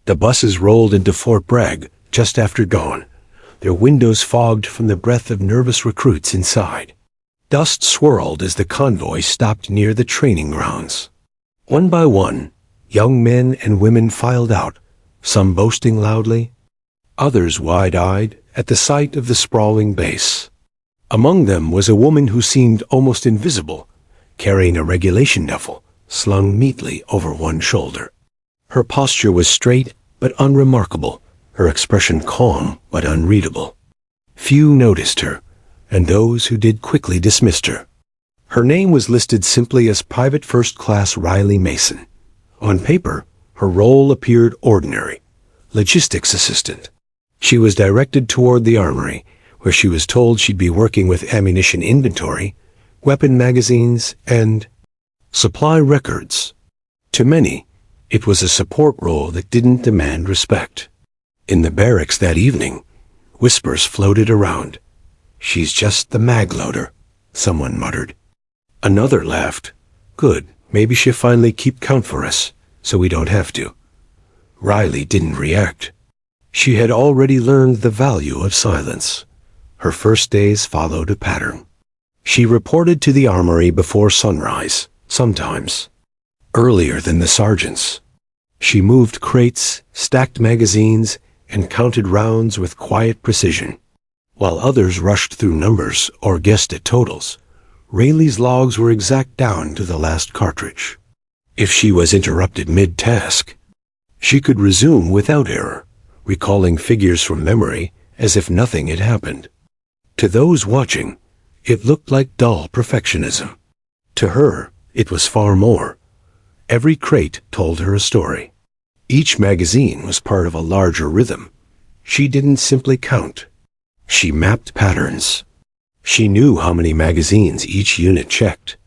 The buses rolled into Fort Bragg just after dawn, their windows fogged from the breath of nervous recruits inside. Dust swirled as the convoy stopped near the training grounds. One by one, young men and women filed out, some boasting loudly, others wide-eyed at the sight of the sprawling base. Among them was a woman who seemed almost invisible, carrying a regulation duffel slung neatly over one shoulder. Her posture was straight but unremarkable, her expression calm but unreadable. Few noticed her, and those who did quickly dismissed her. Her name was listed simply as Private First Class Riley Mason. On paper, her role appeared ordinary, logistics assistant. She was directed toward the armory, where she was told she'd be working with ammunition inventory, weapon magazines, and supply records. To many, it was a support role that didn't demand respect. In the barracks that evening, whispers floated around. "She's just the mag loader," someone muttered. Another laughed. "Good, maybe she'll finally keep count for us, so we don't have to." Riley didn't react. She had already learned the value of silence. Her first days followed a pattern. She reported to the armory before sunrise, sometimes earlier than the sergeants. She moved crates, stacked magazines, and counted rounds with quiet precision. While others rushed through numbers or guessed at totals, Rayleigh's logs were exact down to the last cartridge. If she was interrupted mid-task, she could resume without error, recalling figures from memory as if nothing had happened. To those watching, it looked like dull perfectionism. To her, it was far more. Every crate told her a story. Each magazine was part of a larger rhythm. She didn't simply count. She mapped patterns. She knew how many magazines each unit checked.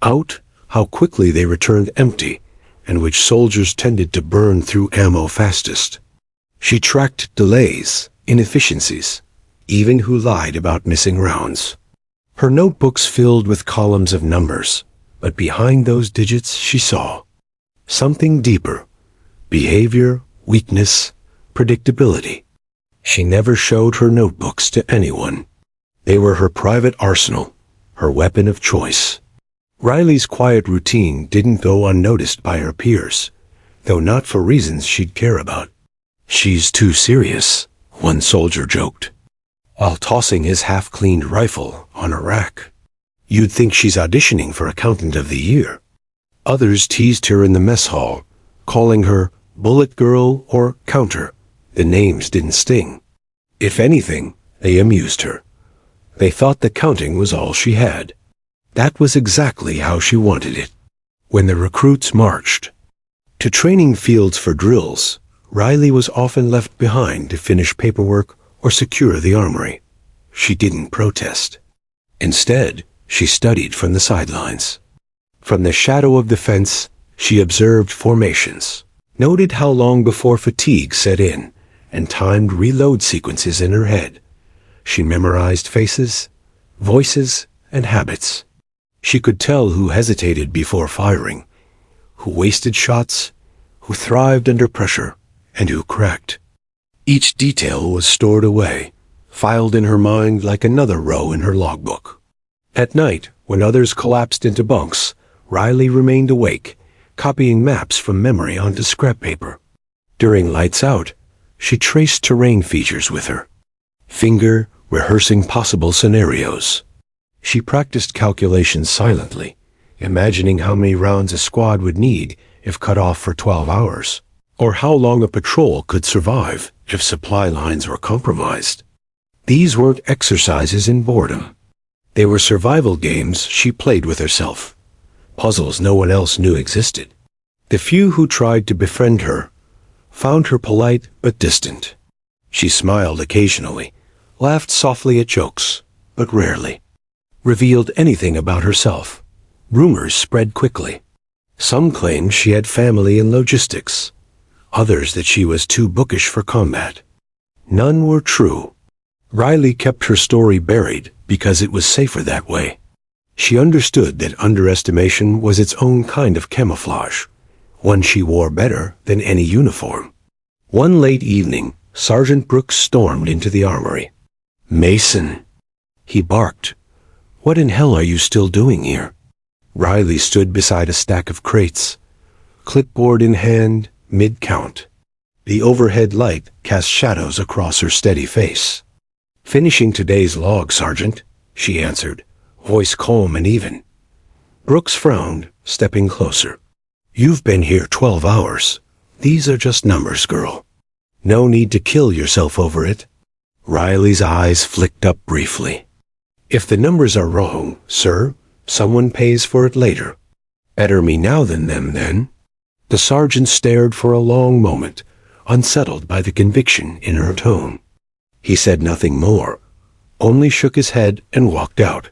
Out, how quickly they returned empty, and which soldiers tended to burn through ammo fastest. She tracked delays, inefficiencies, even who lied about missing rounds. Her notebooks filled with columns of numbers, but behind those digits she saw something deeper: behavior, weakness, predictability. She never showed her notebooks to anyone. They were her private arsenal, her weapon of choice. Riley's quiet routine didn't go unnoticed by her peers, though not for reasons she'd care about. "She's too serious," one soldier joked, while tossing his half-cleaned rifle on a rack. "You'd think she's auditioning for Accountant of the Year." Others teased her in the mess hall, calling her Bullet Girl or Counter. The names didn't sting. If anything, they amused her. They thought the counting was all she had. That was exactly how she wanted it. When the recruits marched to training fields for drills, Riley was often left behind to finish paperwork or secure the armory. She didn't protest. Instead, she studied from the sidelines. From the shadow of the fence, she observed formations, noted how long before fatigue set in, and timed reload sequences in her head. She memorized faces, voices, and habits. She could tell who hesitated before firing, who wasted shots, who thrived under pressure, and who cracked. Each detail was stored away, filed in her mind like another row in her logbook. At night, when others collapsed into bunks, Riley remained awake, copying maps from memory onto scrap paper. During lights out, she traced terrain features with her finger, rehearsing possible scenarios. She practiced calculations silently, imagining how many rounds a squad would need if cut off for 12 hours, or how long a patrol could survive if supply lines were compromised. These weren't exercises in boredom. They were survival games she played with herself, puzzles no one else knew existed. The few who tried to befriend her found her polite but distant. She smiled occasionally, laughed softly at jokes, but rarely revealed anything about herself. Rumors spread quickly. Some claimed she had family in logistics, others that she was too bookish for combat. None were true. Riley kept her story buried because it was safer that way. She understood that underestimation was its own kind of camouflage, one she wore better than any uniform. One late evening, Sergeant Brooks stormed into the armory. "Mason," he barked. "What in hell are you still doing here?" Riley stood beside a stack of crates, clipboard in hand, mid-count. The overhead light cast shadows across her steady face. "Finishing today's log, Sergeant," she answered, voice calm and even. Brooks frowned, stepping closer. "You've been here 12 hours. These are just numbers, girl. No need to kill yourself over it." Riley's eyes flicked up briefly. "If the numbers are wrong, sir, someone pays for it later. Better me now than them, then." The sergeant stared for a long moment, unsettled by the conviction in her tone. He said nothing more, only shook his head and walked out.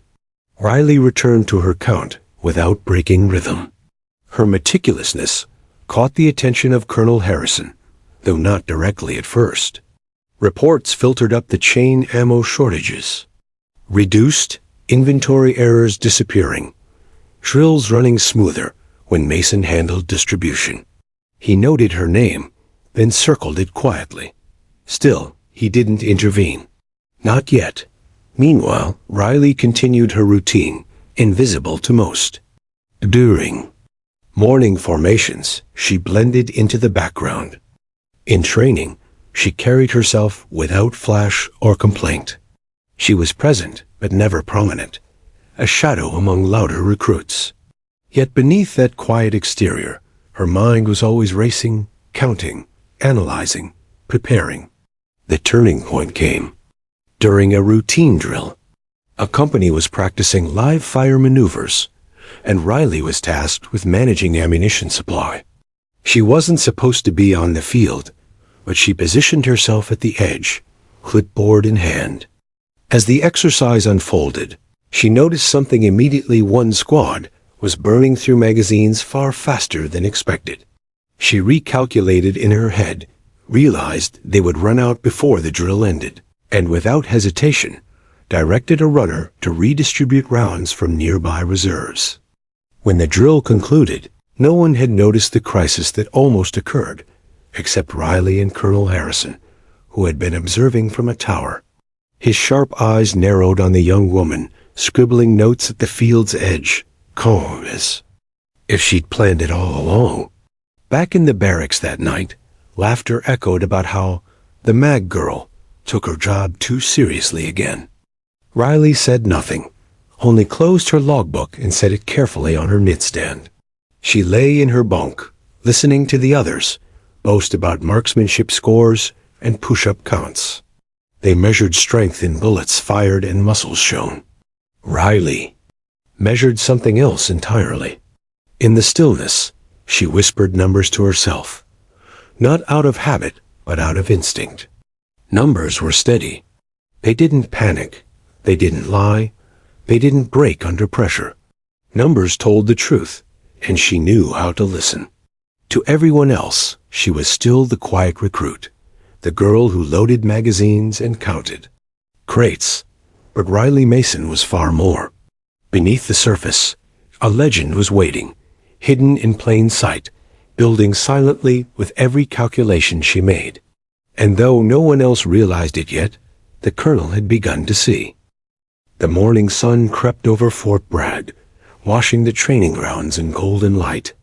Riley returned to her count without breaking rhythm. Her meticulousness caught the attention of Colonel Harrison, though not directly at first. Reports filtered up the chain ammo shortages. Reduced, inventory errors disappearing, drills running smoother when Mason handled distribution. He noted her name, then circled it quietly. Still, he didn't intervene. Not yet. Meanwhile, Riley continued her routine, invisible to most. During morning formations, she blended into the background. In training, she carried herself without flash or complaint. She was present, but never prominent, a shadow among louder recruits. Yet beneath that quiet exterior, her mind was always racing, counting, analyzing, preparing. The turning point came during a routine drill. A company was practicing live fire maneuvers, and Riley was tasked with managing ammunition supply. She wasn't supposed to be on the field, but she positioned herself at the edge, clipboard in hand. As the exercise unfolded, she noticed something immediately. One squad was burning through magazines far faster than expected. She recalculated in her head, realized they would run out before the drill ended, and without hesitation, directed a runner to redistribute rounds from nearby reserves. When the drill concluded, no one had noticed the crisis that almost occurred, except Riley and Colonel Harrison, who had been observing from a tower. His sharp eyes narrowed on the young woman, scribbling notes at the field's edge, calm as if she'd planned it all along. Back in the barracks that night, laughter echoed about how the mag girl took her job too seriously again. Riley said nothing, only closed her logbook and set it carefully on her nightstand. She lay in her bunk, listening to the others boast about marksmanship scores and push-up counts. They measured strength in bullets fired and muscles shown. Riley measured something else entirely. In the stillness, she whispered numbers to herself, not out of habit, but out of instinct. Numbers were steady. They didn't panic. They didn't lie. They didn't break under pressure. Numbers told the truth, and she knew how to listen. To everyone else, she was still the quiet recruit, the girl who loaded magazines and counted crates. But Riley Mason was far more. Beneath the surface, a legend was waiting, hidden in plain sight, building silently with every calculation she made. And though no one else realized it yet, the colonel had begun to see. The morning sun crept over Fort Bragg, washing the training grounds in golden light.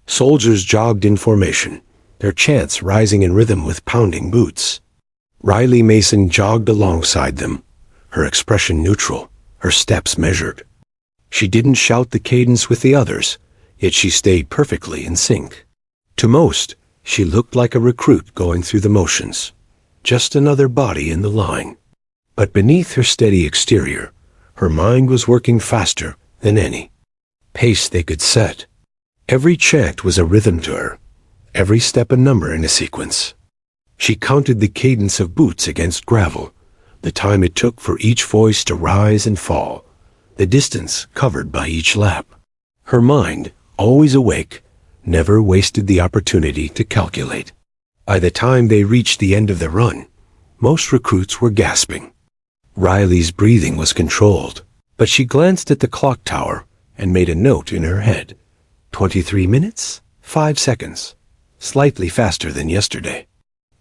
Soldiers jogged in formation, their chants rising in rhythm with pounding boots. Riley Mason jogged alongside them, her expression neutral, her steps measured. She didn't shout the cadence with the others, yet she stayed perfectly in sync. To most, she looked like a recruit going through the motions, just another body in the line. But beneath her steady exterior, her mind was working faster than any pace they could set. Every chant was a rhythm to her, every step a number in a sequence. She counted the cadence of boots against gravel, the time it took for each voice to rise and fall, the distance covered by each lap. Her mind, always awake, never wasted the opportunity to calculate. By the time they reached the end of the run, most recruits were gasping. Riley's breathing was controlled, but she glanced at the clock tower and made a note in her head. 23 minutes, 5 seconds, slightly faster than yesterday.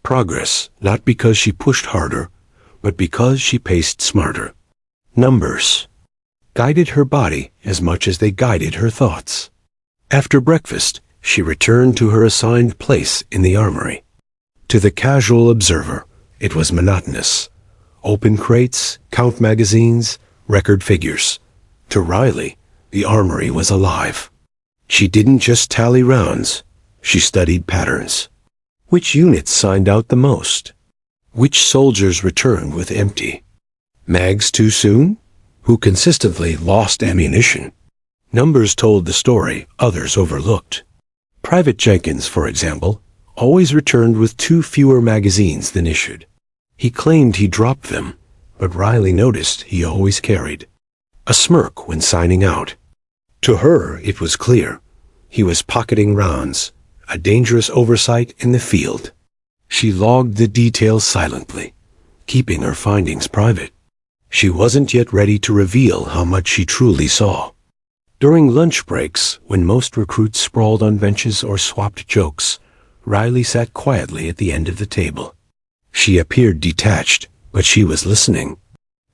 Progress, not because she pushed harder, but because she paced smarter. Numbers guided her body as much as they guided her thoughts. After breakfast, she returned to her assigned place in the armory. To the casual observer, it was monotonous. Open crates, count magazines, record figures. To Riley, the armory was alive. She didn't just tally rounds, she studied patterns. Which units signed out the most? Which soldiers returned with empty mags too soon? Who consistently lost ammunition? Numbers told the story others overlooked. Private Jenkins, for example, always returned with 2 fewer magazines than issued. He claimed he dropped them, but Riley noticed he always carried a smirk when signing out. To her, it was clear. He was pocketing rounds, a dangerous oversight in the field. She logged the details silently, keeping her findings private. She wasn't yet ready to reveal how much she truly saw. During lunch breaks, when most recruits sprawled on benches or swapped jokes, Riley sat quietly at the end of the table. She appeared detached, but she was listening.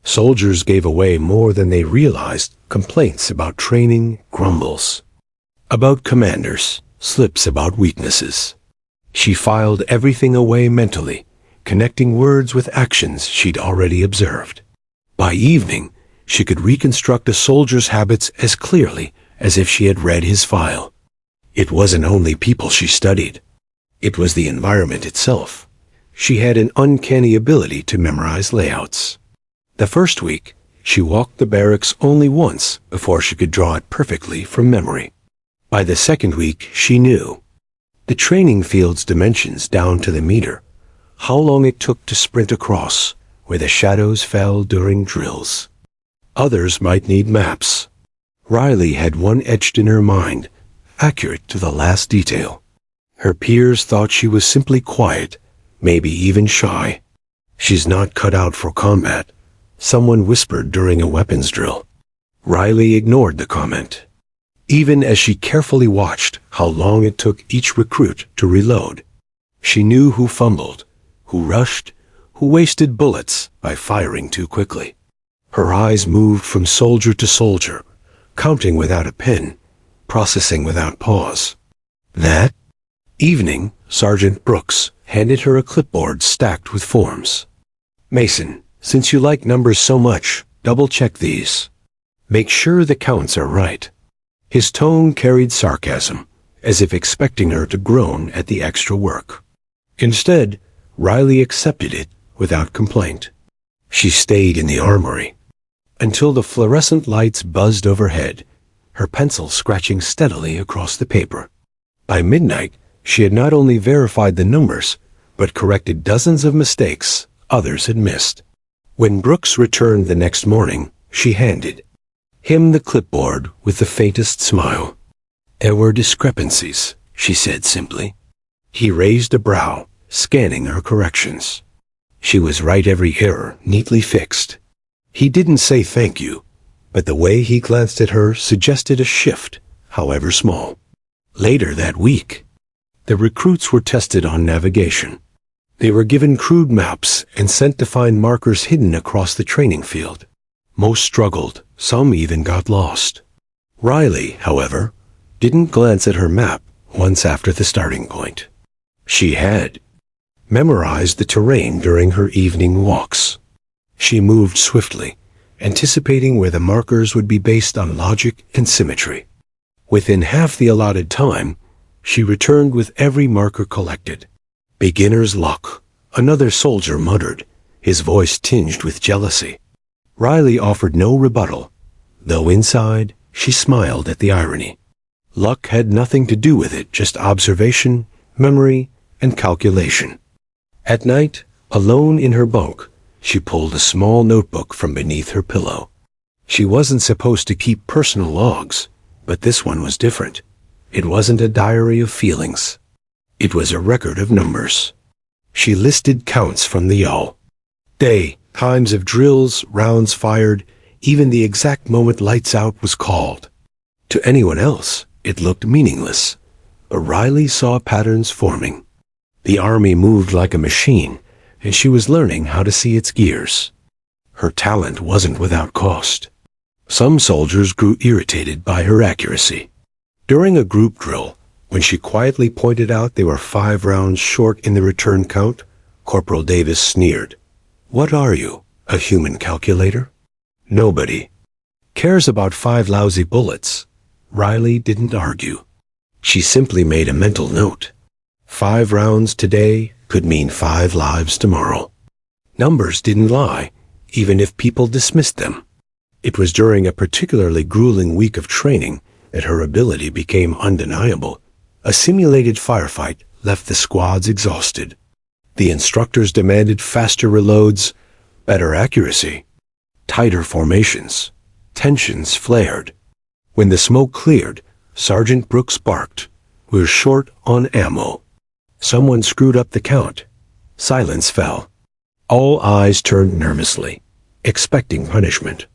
Soldiers gave away more than they realized, complaints about training, grumbles about commanders, slips about weaknesses. She filed everything away mentally, connecting words with actions she'd already observed. By evening, she could reconstruct a soldier's habits as clearly as if she had read his file. It wasn't only people she studied. It was the environment itself. She had an uncanny ability to memorize layouts. The first week, she walked the barracks only once before she could draw it perfectly from memory. By the second week, she knew the training field's dimensions down to the meter, how long it took to sprint across, where the shadows fell during drills. Others might need maps. Riley had one etched in her mind, accurate to the last detail. Her peers thought she was simply quiet, maybe even shy. She's not cut out for combat, someone whispered during a weapons drill. Riley ignored the comment, even as she carefully watched how long it took each recruit to reload. She knew who fumbled, who rushed, who wasted bullets by firing too quickly. Her eyes moved from soldier to soldier, counting without a pen, processing without pause. That evening, Sergeant Brooks handed her a clipboard stacked with forms. "Mason, since you like numbers so much, double-check these. Make sure the counts are right." His tone carried sarcasm, as if expecting her to groan at the extra work. Instead, Riley accepted it without complaint. She stayed in the armory until the fluorescent lights buzzed overhead, her pencil scratching steadily across the paper. By midnight, she had not only verified the numbers, but corrected dozens of mistakes others had missed. When Brooks returned the next morning, she handed him the clipboard with the faintest smile. "There were discrepancies," she said simply. He raised a brow, scanning her corrections. She was right, every error neatly fixed. He didn't say thank you, but the way he glanced at her suggested a shift, however small. Later that week, the recruits were tested on navigation. They were given crude maps and sent to find markers hidden across the training field. Most struggled, some even got lost. Riley, however, didn't glance at her map once after the starting point. She had memorized the terrain during her evening walks. She moved swiftly, anticipating where the markers would be based on logic and symmetry. Within half the allotted time, she returned with every marker collected. "Beginner's luck," another soldier muttered, his voice tinged with jealousy. Riley offered no rebuttal, though inside she smiled at the irony. Luck had nothing to do with it, just observation, memory, and calculation. At night, alone in her bunk, she pulled a small notebook from beneath her pillow. She wasn't supposed to keep personal logs, but this one was different. It wasn't a diary of feelings. It was a record of numbers. She listed counts from the yawl. Day, times of drills, rounds fired, even the exact moment lights out was called. To anyone else, it looked meaningless, but Riley saw patterns forming. The army moved like a machine, and she was learning how to see its gears. Her talent wasn't without cost. Some soldiers grew irritated by her accuracy. During a group drill, when she quietly pointed out they were 5 rounds short in the return count, Corporal Davis sneered. "What are you, a human calculator? Nobody cares about 5 lousy bullets." Riley didn't argue. She simply made a mental note. 5 rounds today could mean 5 lives tomorrow. Numbers didn't lie, even if people dismissed them. It was during a particularly grueling week of training that her ability became undeniable. A simulated firefight left the squads exhausted. The instructors demanded faster reloads, better accuracy, tighter formations. Tensions flared. When the smoke cleared, Sergeant Brooks barked, "We're short on ammo." Someone screwed up the count. Silence fell. All eyes turned nervously, expecting punishment.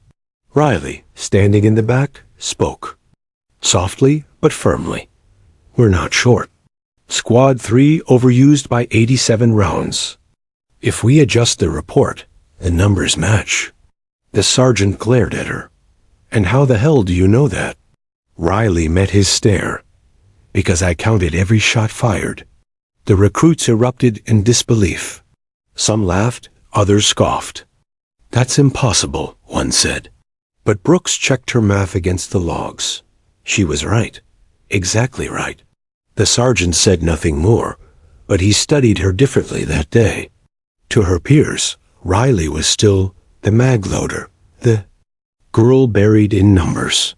Riley, standing in the back, spoke. Softly but firmly. "We're not short. Squad 3 overused by 87 rounds. If we adjust the report, the numbers match." The sergeant glared at her. "And how the hell do you know that?" Riley met his stare. "Because I counted every shot fired." The recruits erupted in disbelief. Some laughed, others scoffed. "That's impossible," one said. But Brooks checked her math against the logs. She was right. Exactly right. The sergeant said nothing more, but he studied her differently that day. To her peers, Riley was still the mag loader, the girl buried in numbers.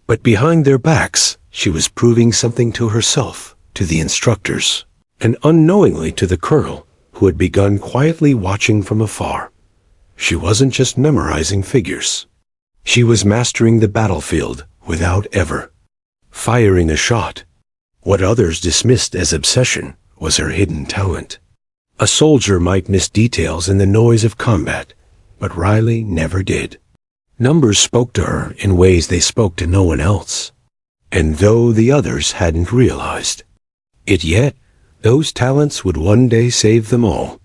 But behind their backs, she was proving something to herself, to the instructors, and unknowingly to the colonel, who had begun quietly watching from afar. She wasn't just memorizing figures. She was mastering the battlefield without ever firing a shot. What others dismissed as obsession was her hidden talent. A soldier might miss details in the noise of combat, but Riley never did. Numbers spoke to her in ways they spoke to no one else, and though the others hadn't realized it yet, those talents would one day save them all.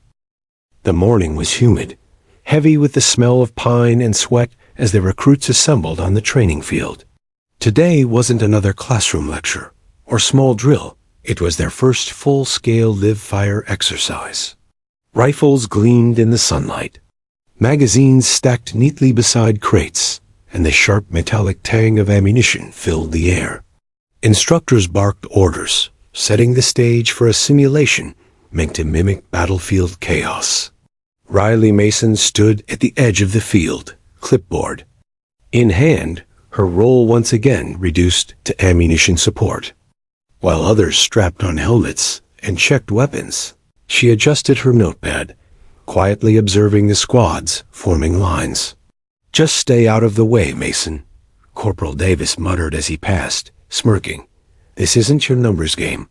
The morning was humid, heavy with the smell of pine and sweat as the recruits assembled on the training field. Today wasn't another classroom lecture or small drill. It was their first full-scale live-fire exercise. Rifles gleamed in the sunlight. Magazines stacked neatly beside crates, and the sharp metallic tang of ammunition filled the air. Instructors barked orders, setting the stage for a simulation meant to mimic battlefield chaos. Riley Mason stood at the edge of the field, clipboard in hand, her role once again reduced to ammunition support. While others strapped on helmets and checked weapons, she adjusted her notepad, quietly observing the squads forming lines. "Just stay out of the way, Mason," Corporal Davis muttered as he passed, smirking. "This isn't your numbers game.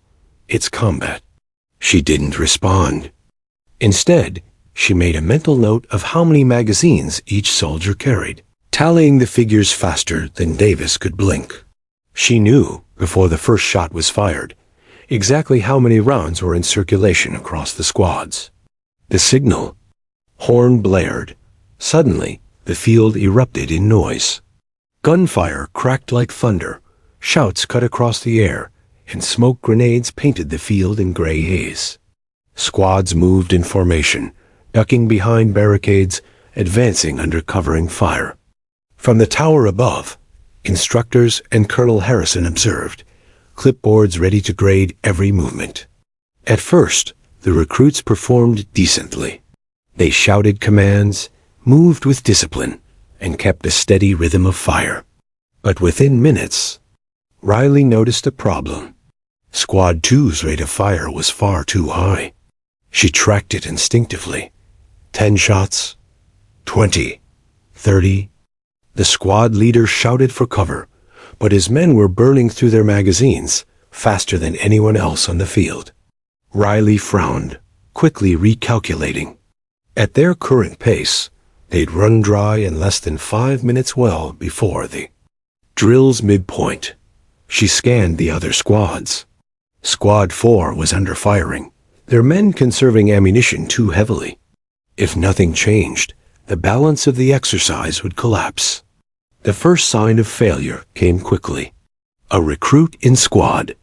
It's combat." She didn't respond. Instead, she made a mental note of how many magazines each soldier carried, tallying the figures faster than Davis could blink. She knew, before the first shot was fired, exactly how many rounds were in circulation across the squads. The signal horn blared. Suddenly, the field erupted in noise. Gunfire cracked like thunder, shouts cut across the air, and smoke grenades painted the field in gray haze. Squads moved in formation, ducking behind barricades, advancing under covering fire. From the tower above, instructors and Colonel Harrison observed, clipboards ready to grade every movement. At first, the recruits performed decently. They shouted commands, moved with discipline, and kept a steady rhythm of fire. But within minutes, Riley noticed a problem. Squad 2's rate of fire was far too high. She tracked it instinctively. 10 shots, 20, 30. The squad leader shouted for cover, but his men were burning through their magazines faster than anyone else on the field. Riley frowned, quickly recalculating. At their current pace, they'd run dry in less than 5 minutes well before the drill's midpoint. She scanned the other squads. Squad 4 was under firing, their men conserving ammunition too heavily. If nothing changed, the balance of the exercise would collapse. The first sign of failure came quickly. A recruit in squad.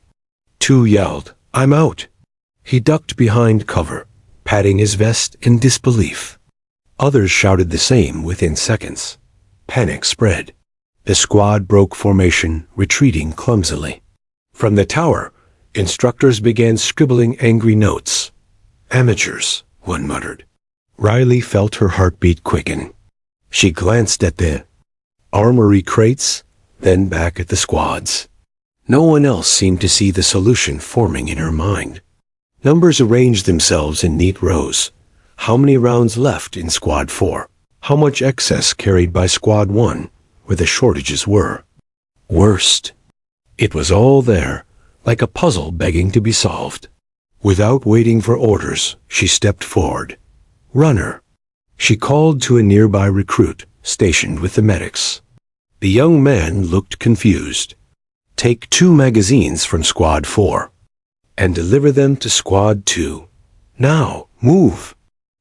2 yelled, "I'm out." He ducked behind cover, patting his vest in disbelief. Others shouted the same within seconds. Panic spread. The squad broke formation, retreating clumsily. From the tower, instructors began scribbling angry notes. "Amateurs," one muttered. Riley felt her heartbeat quicken. She glanced at the armory crates, then back at the squads. No one else seemed to see the solution forming in her mind. Numbers arranged themselves in neat rows. How many rounds left in Squad 4? How much excess carried by Squad 1, where the shortages were? Worst. It was all there, like a puzzle begging to be solved. Without waiting for orders, she stepped forward. "Runner." She called to a nearby recruit, stationed with the medics. The young man looked confused. "Take 2 magazines from Squad 4 and deliver them to Squad 2. Now, move."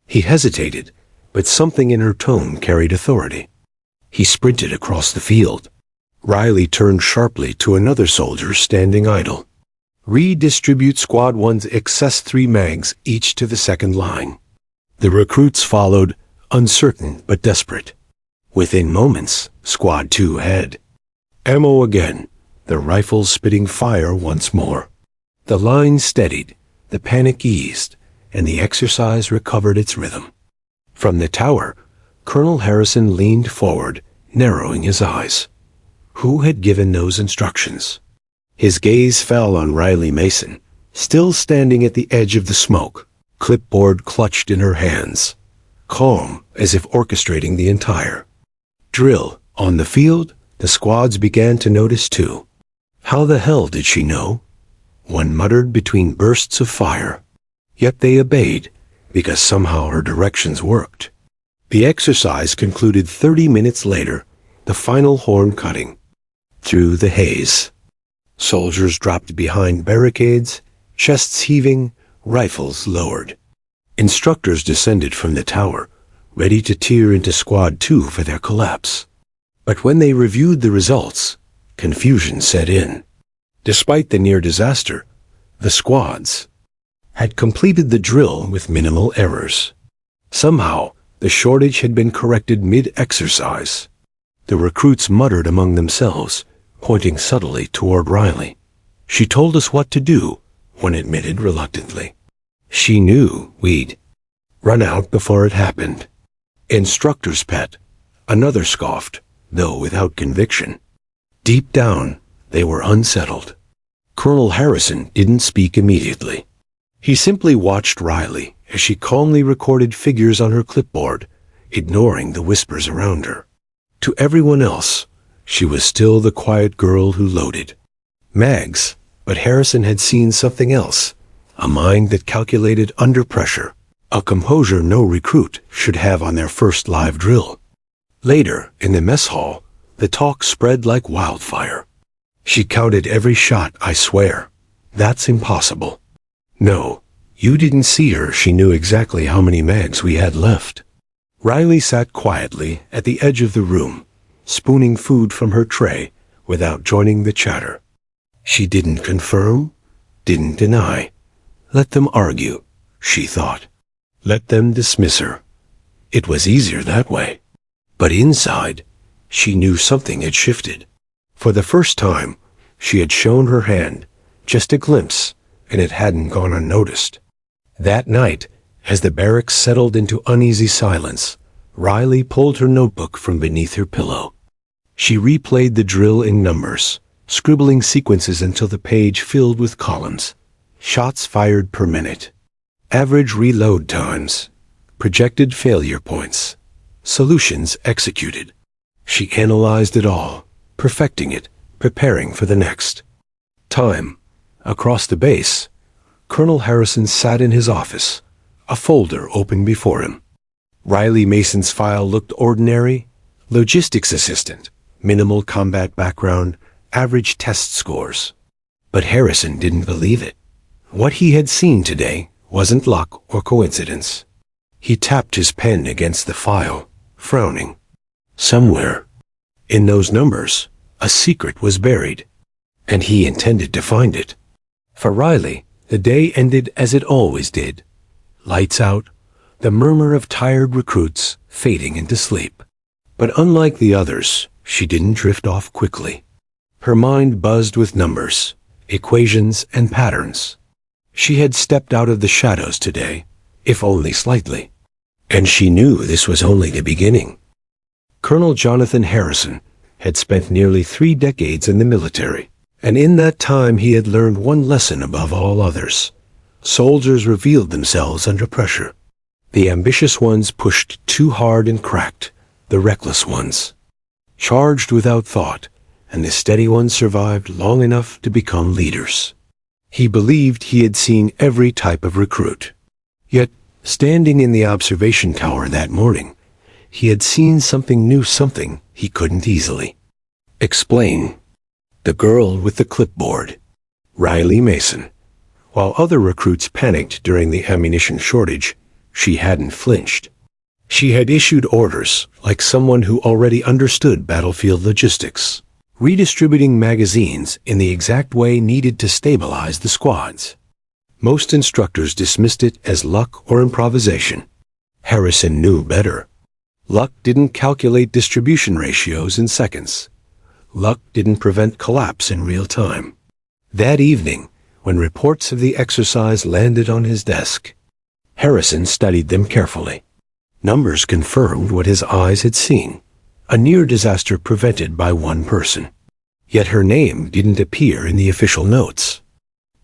He hesitated, but something in her tone carried authority. He sprinted across the field. Riley turned sharply to another soldier standing idle. "Redistribute Squad 1's excess 3 mags each to the second line." The recruits followed, uncertain but desperate. Within moments, Squad 2 had ammo again, the rifles spitting fire once more. The line steadied, the panic eased, and the exercise recovered its rhythm. From the tower, Colonel Harrison leaned forward, narrowing his eyes. Who had given those instructions? His gaze fell on Riley Mason, still standing at the edge of the smoke, clipboard clutched in her hands, calm as if orchestrating the entire drill. On the field, the squads began to notice too. How the hell did she know? One muttered between bursts of fire. Yet they obeyed, because somehow her directions worked. The exercise concluded 30 minutes later, the final horn cutting. Through the haze. Soldiers dropped behind barricades, chests heaving, rifles lowered. Instructors descended from the tower, ready to tear into Squad 2 for their collapse. But when they reviewed the results, confusion set in. Despite the near disaster, the squads had completed the drill with minimal errors. Somehow, the shortage had been corrected mid-exercise. The recruits muttered among themselves, pointing subtly toward Riley. "She told us what to do," one admitted reluctantly. "She knew we'd run out before it happened." "Instructor's pet," another scoffed, though without conviction. Deep down, they were unsettled. Colonel Harrison didn't speak immediately. He simply watched Riley as she calmly recorded figures on her clipboard, ignoring the whispers around her. To everyone else, she was still the quiet girl who loaded mags, but Harrison had seen something else, a mind that calculated under pressure, a composure no recruit should have on their first live drill. Later, in the mess hall, the talk spread like wildfire. "She counted every shot, I swear." "That's impossible." "No, you didn't see her. She knew exactly how many mags we had left." Riley sat quietly at the edge of the room, spooning food from her tray without joining the chatter. She didn't confirm, didn't deny. Let them argue, she thought. Let them dismiss her. It was easier that way. But inside, she knew something had shifted. For the first time, she had shown her hand, just a glimpse, and it hadn't gone unnoticed. That night, as the barracks settled into uneasy silence, Riley pulled her notebook from beneath her pillow. She replayed the drill in numbers, scribbling sequences until the page filled with columns. Shots fired per minute. Average reload times. Projected failure points. Solutions executed. She analyzed it all, perfecting it, preparing for the next. Time. Across the base, Colonel Harrison sat in his office, a folder open before him. Riley Mason's file looked ordinary. Logistics assistant, minimal combat background, average test scores. But Harrison didn't believe it. What he had seen today wasn't luck or coincidence. He tapped his pen against the file, frowning. Somewhere, in those numbers, a secret was buried, and he intended to find it. For Riley, the day ended as it always did. Lights out, the murmur of tired recruits fading into sleep. But unlike the others, she didn't drift off quickly. Her mind buzzed with numbers, equations, and patterns. She had stepped out of the shadows today, if only slightly. And she knew this was only the beginning. Colonel Jonathan Harrison had spent nearly 3 decades in the military, and in that time he had learned one lesson above all others. Soldiers revealed themselves under pressure. The ambitious ones pushed too hard and cracked, the reckless ones charged without thought, and the steady ones survived long enough to become leaders. He believed he had seen every type of recruit. Yet, standing in the observation tower that morning, he had seen something new, something he couldn't easily explain. The girl with the clipboard, Riley Mason. While other recruits panicked during the ammunition shortage, she hadn't flinched. She had issued orders like someone who already understood battlefield logistics, redistributing magazines in the exact way needed to stabilize the squads. Most instructors dismissed it as luck or improvisation. Harrison knew better. Luck didn't calculate distribution ratios in seconds. Luck didn't prevent collapse in real time. That evening, when reports of the exercise landed on his desk, Harrison studied them carefully. Numbers confirmed what his eyes had seen, a near disaster prevented by one person. Yet her name didn't appear in the official notes.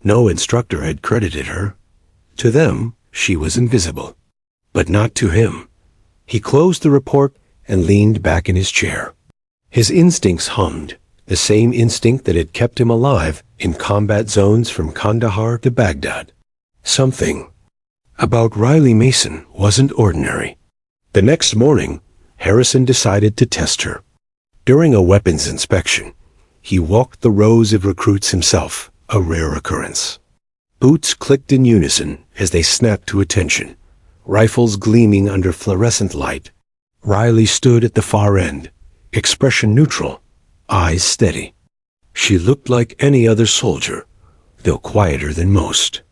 No instructor had credited her. To them, she was invisible. But not to him. He closed the report and leaned back in his chair. His instincts hummed, the same instinct that had kept him alive in combat zones from Kandahar to Baghdad. Something about Riley Mason wasn't ordinary. The next morning, Harrison decided to test her. During a weapons inspection, he walked the rows of recruits himself, a rare occurrence. Boots clicked in unison as they snapped to attention, rifles gleaming under fluorescent light. Riley stood at the far end, expression neutral, eyes steady. She looked like any other soldier, though quieter than most.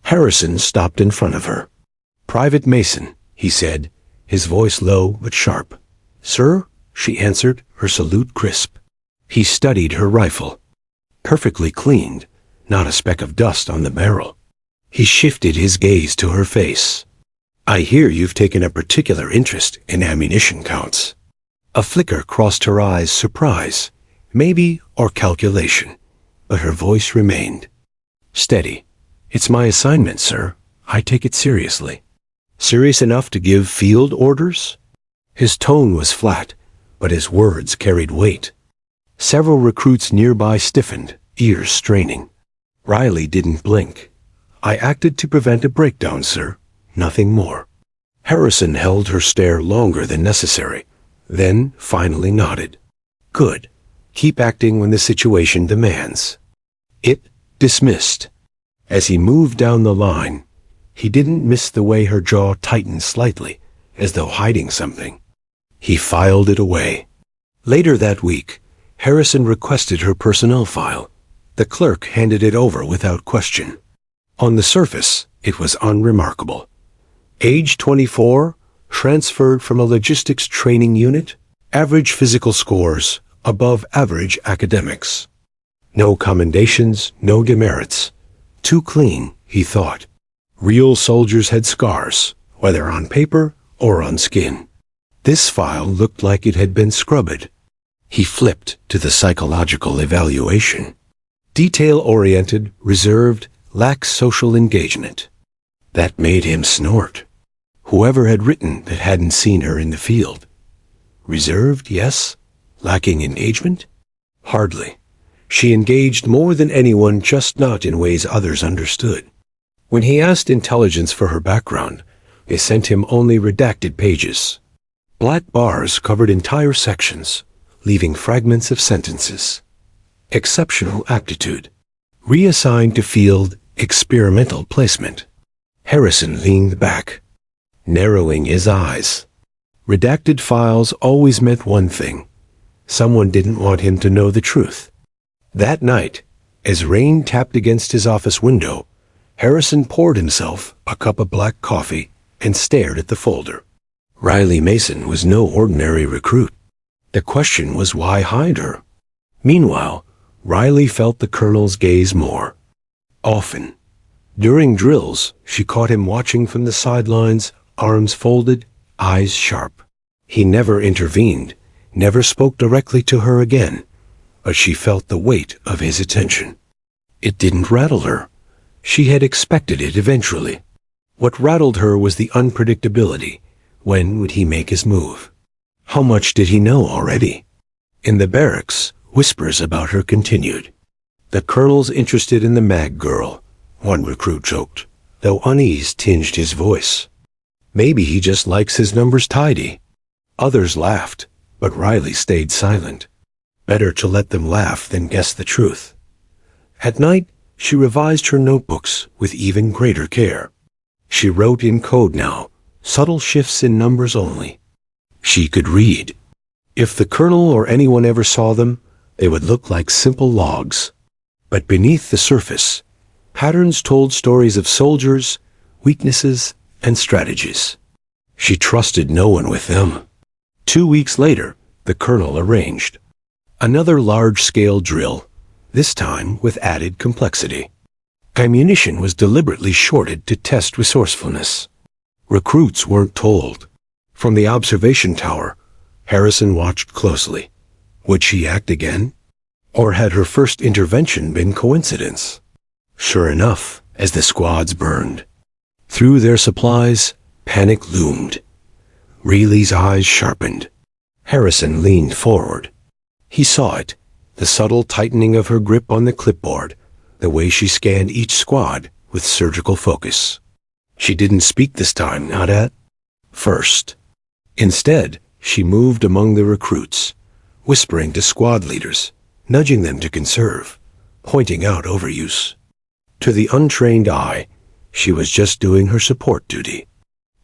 Harrison stopped in front of her. "Private Mason," he said, his voice low but sharp. "Sir?" she answered, her salute crisp. He studied her rifle. Perfectly cleaned, not a speck of dust on the barrel. He shifted his gaze to her face. "I hear you've taken a particular interest in ammunition counts." A flicker crossed her eyes, surprise, maybe, or calculation, but her voice remained steady. "It's my assignment, sir. I take it seriously." "Serious enough to give field orders?" His tone was flat, but his words carried weight. Several recruits nearby stiffened, ears straining. Riley didn't blink. "I acted to prevent a breakdown, sir. Nothing more." Harrison held her stare longer than necessary, then finally nodded. "Good. Keep acting when the situation demands." It dismissed. As he moved down the line, he didn't miss the way her jaw tightened slightly, as though hiding something. He filed it away. Later that week, Harrison requested her personnel file. The clerk handed it over without question. On the surface, it was unremarkable. Age 24, transferred from a logistics training unit, average physical scores, above average academics. No commendations, no demerits. Too clean, he thought. Real soldiers had scars, whether on paper or on skin. This file looked like it had been scrubbed. He flipped to the psychological evaluation. Detail-oriented, reserved, lacks social engagement. That made him snort. Whoever had written that hadn't seen her in the field. Reserved, yes. Lacking engagement? Hardly. She engaged more than anyone, just not in ways others understood. When he asked intelligence for her background, they sent him only redacted pages. Black bars covered entire sections, leaving fragments of sentences. Exceptional aptitude. Reassigned to field experimental placement. Harrison leaned back, narrowing his eyes. Redacted files always meant one thing. Someone didn't want him to know the truth. That night, as rain tapped against his office window, Harrison poured himself a cup of black coffee and stared at the folder. Riley Mason was no ordinary recruit. The question was, why hide her? Meanwhile, Riley felt the colonel's gaze more often. During drills, she caught him watching from the sidelines, arms folded, eyes sharp. He never intervened, never spoke directly to her again, but she felt the weight of his attention. It didn't rattle her. She had expected it eventually. What rattled her was the unpredictability. When would he make his move? How much did he know already? In the barracks, whispers about her continued. The colonel's interested in the mag girl, one recruit joked, though unease tinged his voice. Maybe he just likes his numbers tidy. Others laughed, but Riley stayed silent. Better to let them laugh than guess the truth. At night, she revised her notebooks with even greater care. She wrote in code now, subtle shifts in numbers only. She could read. If the colonel or anyone ever saw them, they would look like simple logs. But beneath the surface, patterns told stories of soldiers, weaknesses, and strategies. She trusted no one with them. 2 weeks later, the colonel arranged another large-scale drill, this time with added complexity. Ammunition was deliberately shorted to test resourcefulness. Recruits weren't told. From the observation tower, Harrison watched closely. Would she act again? Or had her first intervention been coincidence? Sure enough, as the squads burned through their supplies, panic loomed. Riley's eyes sharpened. Harrison leaned forward. He saw it, the subtle tightening of her grip on the clipboard, the way she scanned each squad with surgical focus. She didn't speak this time, not at first. Instead, she moved among the recruits, whispering to squad leaders, nudging them to conserve, pointing out overuse. To the untrained eye, she was just doing her support duty.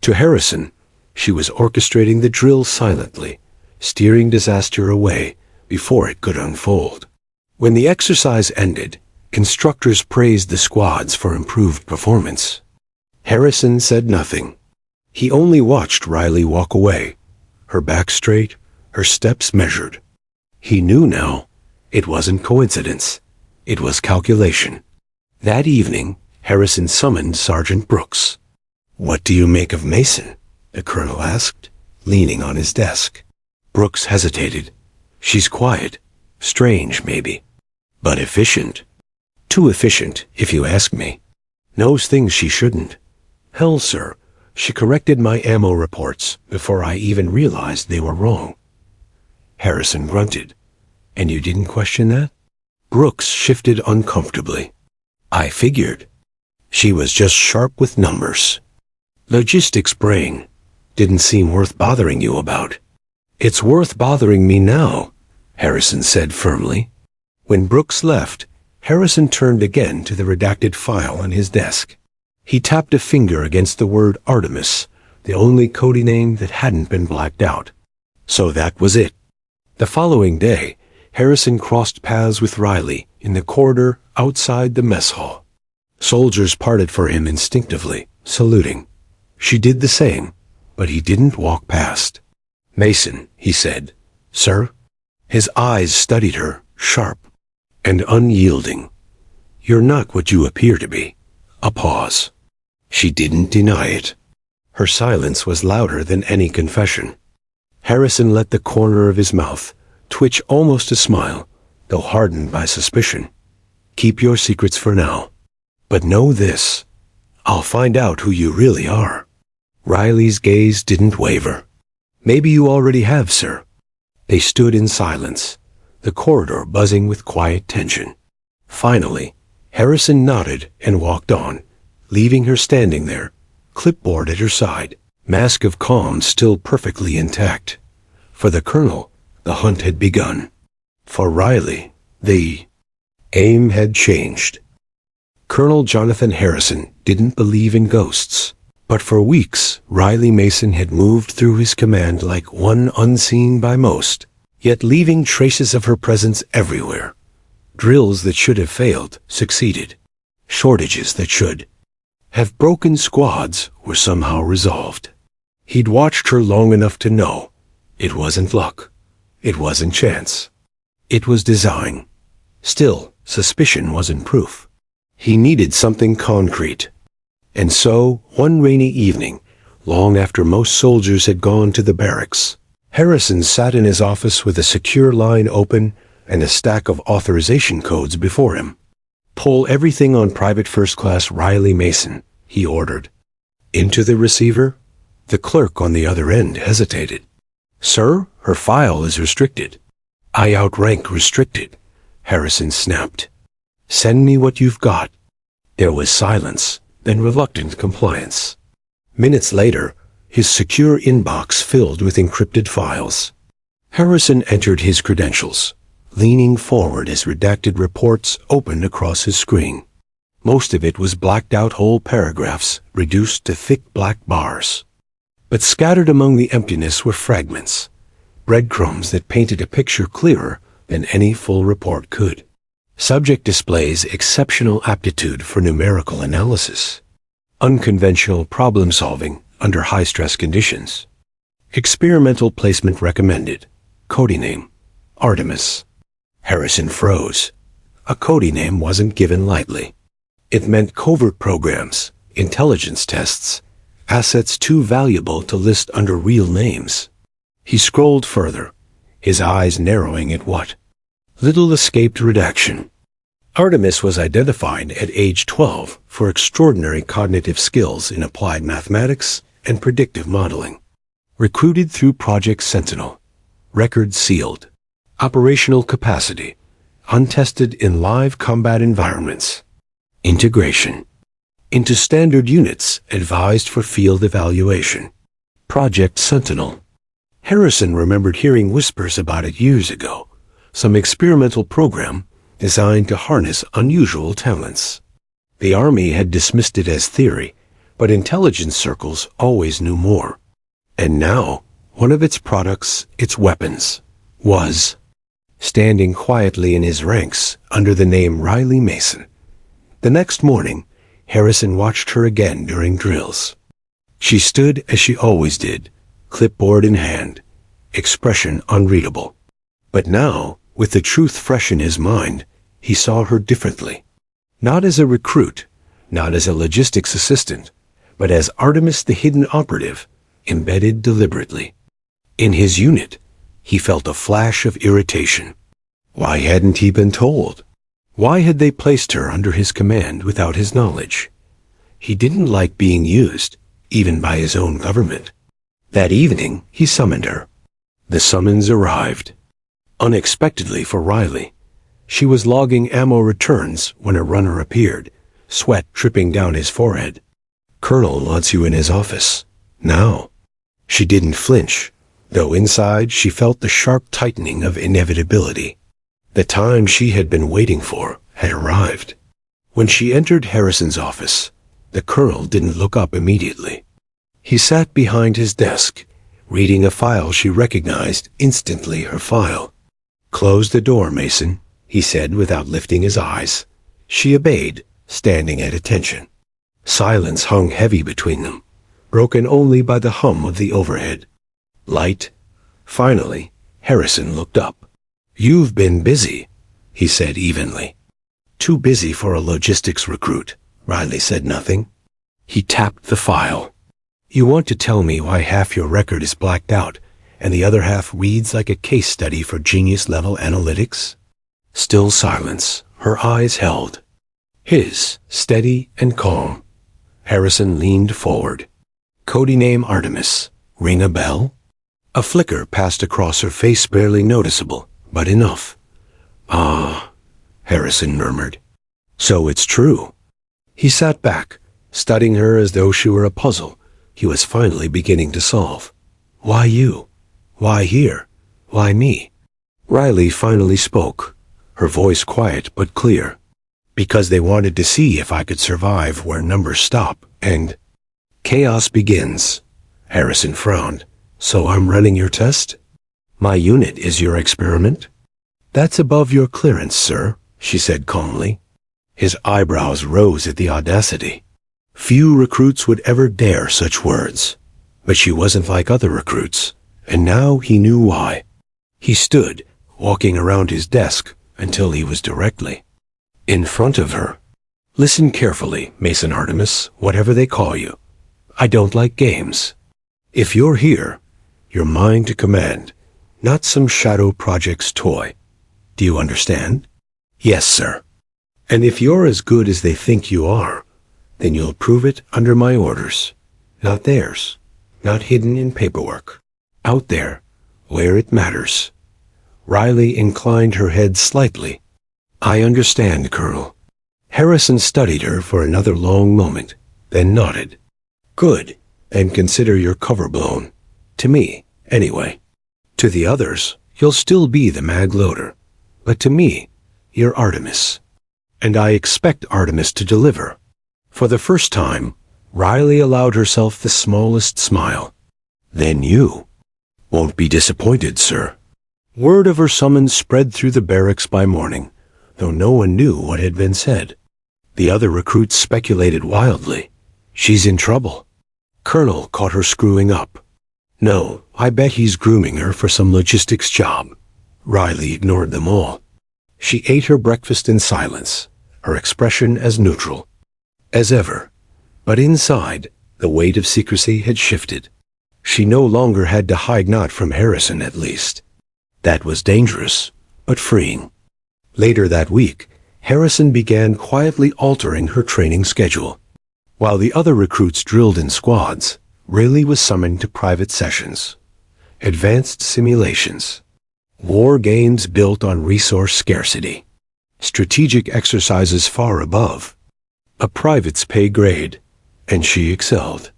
To Harrison, she was orchestrating the drill silently, steering disaster away before it could unfold. When the exercise ended, instructors praised the squads for improved performance. Harrison said nothing. He only watched Riley walk away, her back straight, her steps measured. He knew now, it wasn't coincidence. It was calculation. That evening, Harrison summoned Sergeant Brooks. "What do you make of Mason?" the colonel asked, leaning on his desk. Brooks hesitated. "She's quiet, strange maybe, but efficient. Too efficient, if you ask me. Knows things she shouldn't. Hell, sir, she corrected my ammo reports before I even realized they were wrong." Harrison grunted. "And you didn't question that?" Brooks shifted uncomfortably. "I figured. She was just sharp with numbers. Logistics brain. Didn't seem worth bothering you about." "It's worth bothering me now," Harrison said firmly. When Brooks left, Harrison turned again to the redacted file on his desk. He tapped a finger against the word Artemis, the only codename that hadn't been blacked out. So that was it. The following day, Harrison crossed paths with Riley in the corridor outside the mess hall. Soldiers parted for him instinctively, saluting. She did the same, but he didn't walk past. "Mason," he said. "Sir?" His eyes studied her, sharp and unyielding. "You're not what you appear to be." A pause. She didn't deny it. Her silence was louder than any confession. Harrison let the corner of his mouth twitch almost a smile, though hardened by suspicion. "Keep your secrets for now. But know this. I'll find out who you really are." Riley's gaze didn't waver. "Maybe you already have, sir." They stood in silence, the corridor buzzing with quiet tension. Finally, Harrison nodded and walked on, leaving her standing there, clipboard at her side, mask of calm still perfectly intact. For the colonel, the hunt had begun. For Riley, the aim had changed. Colonel Jonathan Harrison didn't believe in ghosts, but for weeks Riley Mason had moved through his command like one unseen by most, yet leaving traces of her presence everywhere. Drills that should have failed succeeded. Shortages that should have broken squads were somehow resolved. He'd watched her long enough to know it wasn't luck. It wasn't chance. It was design. Still, suspicion wasn't proof. He needed something concrete. And so, one rainy evening, long after most soldiers had gone to the barracks, Harrison sat in his office with a secure line open and a stack of authorization codes before him. "Pull everything on Private First Class Riley Mason," he ordered. "Into the receiver?" The clerk on the other end hesitated. "Sir, her file is restricted." "I outrank restricted," Harrison snapped. "Send me what you've got." There was silence, then reluctant compliance. Minutes later, his secure inbox filled with encrypted files. Harrison entered his credentials, leaning forward as redacted reports opened across his screen. Most of it was blacked out whole paragraphs reduced to thick black bars. But scattered among the emptiness were fragments, breadcrumbs that painted a picture clearer than any full report could. Subject displays exceptional aptitude for numerical analysis, unconventional problem-solving under high-stress conditions. Experimental placement recommended. Codename, Artemis. Harrison froze. A codename wasn't given lightly. It meant covert programs, intelligence tests, assets too valuable to list under real names. He scrolled further, his eyes narrowing at what little escaped redaction. Artemis was identified at age 12 for extraordinary cognitive skills in applied mathematics and predictive modeling. Recruited through Project Sentinel. Record sealed. Operational capacity. Untested in live combat environments. Integration. Into standard units advised for field evaluation. Project Sentinel. Harrison remembered hearing whispers about it years ago. Some experimental program designed to harness unusual talents. The Army had dismissed it as theory, but intelligence circles always knew more. And now, one of its products, its weapons, was standing quietly in his ranks under the name Riley Mason. The next morning, Harrison watched her again during drills. She stood as she always did, clipboard in hand, expression unreadable. But now, with the truth fresh in his mind, he saw her differently. Not as a recruit, not as a logistics assistant, but as Artemis the hidden operative, embedded deliberately. In his unit, he felt a flash of irritation. Why hadn't he been told? Why had they placed her under his command without his knowledge? He didn't like being used, even by his own government. That evening, he summoned her. The summons arrived. Unexpectedly for Riley. She was logging ammo returns when a runner appeared, sweat dripping down his forehead. "Colonel wants you in his office. Now." She didn't flinch, though inside she felt the sharp tightening of inevitability. The time she had been waiting for had arrived. When she entered Harrison's office, the colonel didn't look up immediately. He sat behind his desk, reading a file she recognized instantly her file. "Close the door, Mason," he said without lifting his eyes. She obeyed, standing at attention. Silence hung heavy between them, broken only by the hum of the overhead. Light. Finally, Harrison looked up. "You've been busy," he said evenly. "Too busy for a logistics recruit." Riley said nothing. He tapped the file. "You want to tell me why half your record is blacked out and the other half reads like a case study for genius-level analytics?" Still silence, her eyes held. His, steady and calm. Harrison leaned forward. "Codename Artemis. Ring a bell?" A flicker passed across her face, barely noticeable, but enough. "Ah," Harrison murmured. "So it's true." He sat back, studying her as though she were a puzzle he was finally beginning to solve. "Why you? Why here? Why me?" Riley finally spoke, her voice quiet but clear. because they wanted to see if I could survive where numbers stop, and chaos begins. Harrison frowned. So I'm running your test? My unit is your experiment? That's above your clearance, sir, she said calmly. His eyebrows rose at the audacity. Few recruits would ever dare such words. But she wasn't like other recruits, and now he knew why. He stood, walking around his desk, until he was directly in front of her. Listen carefully, Mason Artemis, whatever they call you. I don't like games. If you're here, you're mine to command, not some shadow project's toy. Do you understand? Yes, sir. And if you're as good as they think you are, then you'll prove it under my orders, not theirs, not hidden in paperwork. Out there, where it matters. Riley inclined her head slightly. I understand, Colonel. Harrison studied her for another long moment, then nodded. Good, and consider your cover blown. To me, anyway. To the others, you'll still be the mag loader. But to me, you're Artemis. And I expect Artemis to deliver. For the first time, Riley allowed herself the smallest smile. Then you won't be disappointed, sir. Word of her summons spread through the barracks by morning, though no one knew what had been said. The other recruits speculated wildly. She's in trouble. Colonel caught her screwing up. No, I bet he's grooming her for some logistics job. Riley ignored them all. She ate her breakfast in silence, her expression as neutral as ever. But inside, the weight of secrecy had shifted. She no longer had to hide, not from Harrison at least. That was dangerous, but freeing. Later that week, Harrison began quietly altering her training schedule. While the other recruits drilled in squads, Riley was summoned to private sessions, advanced simulations, war games built on resource scarcity, strategic exercises far above a private's pay grade, and she excelled.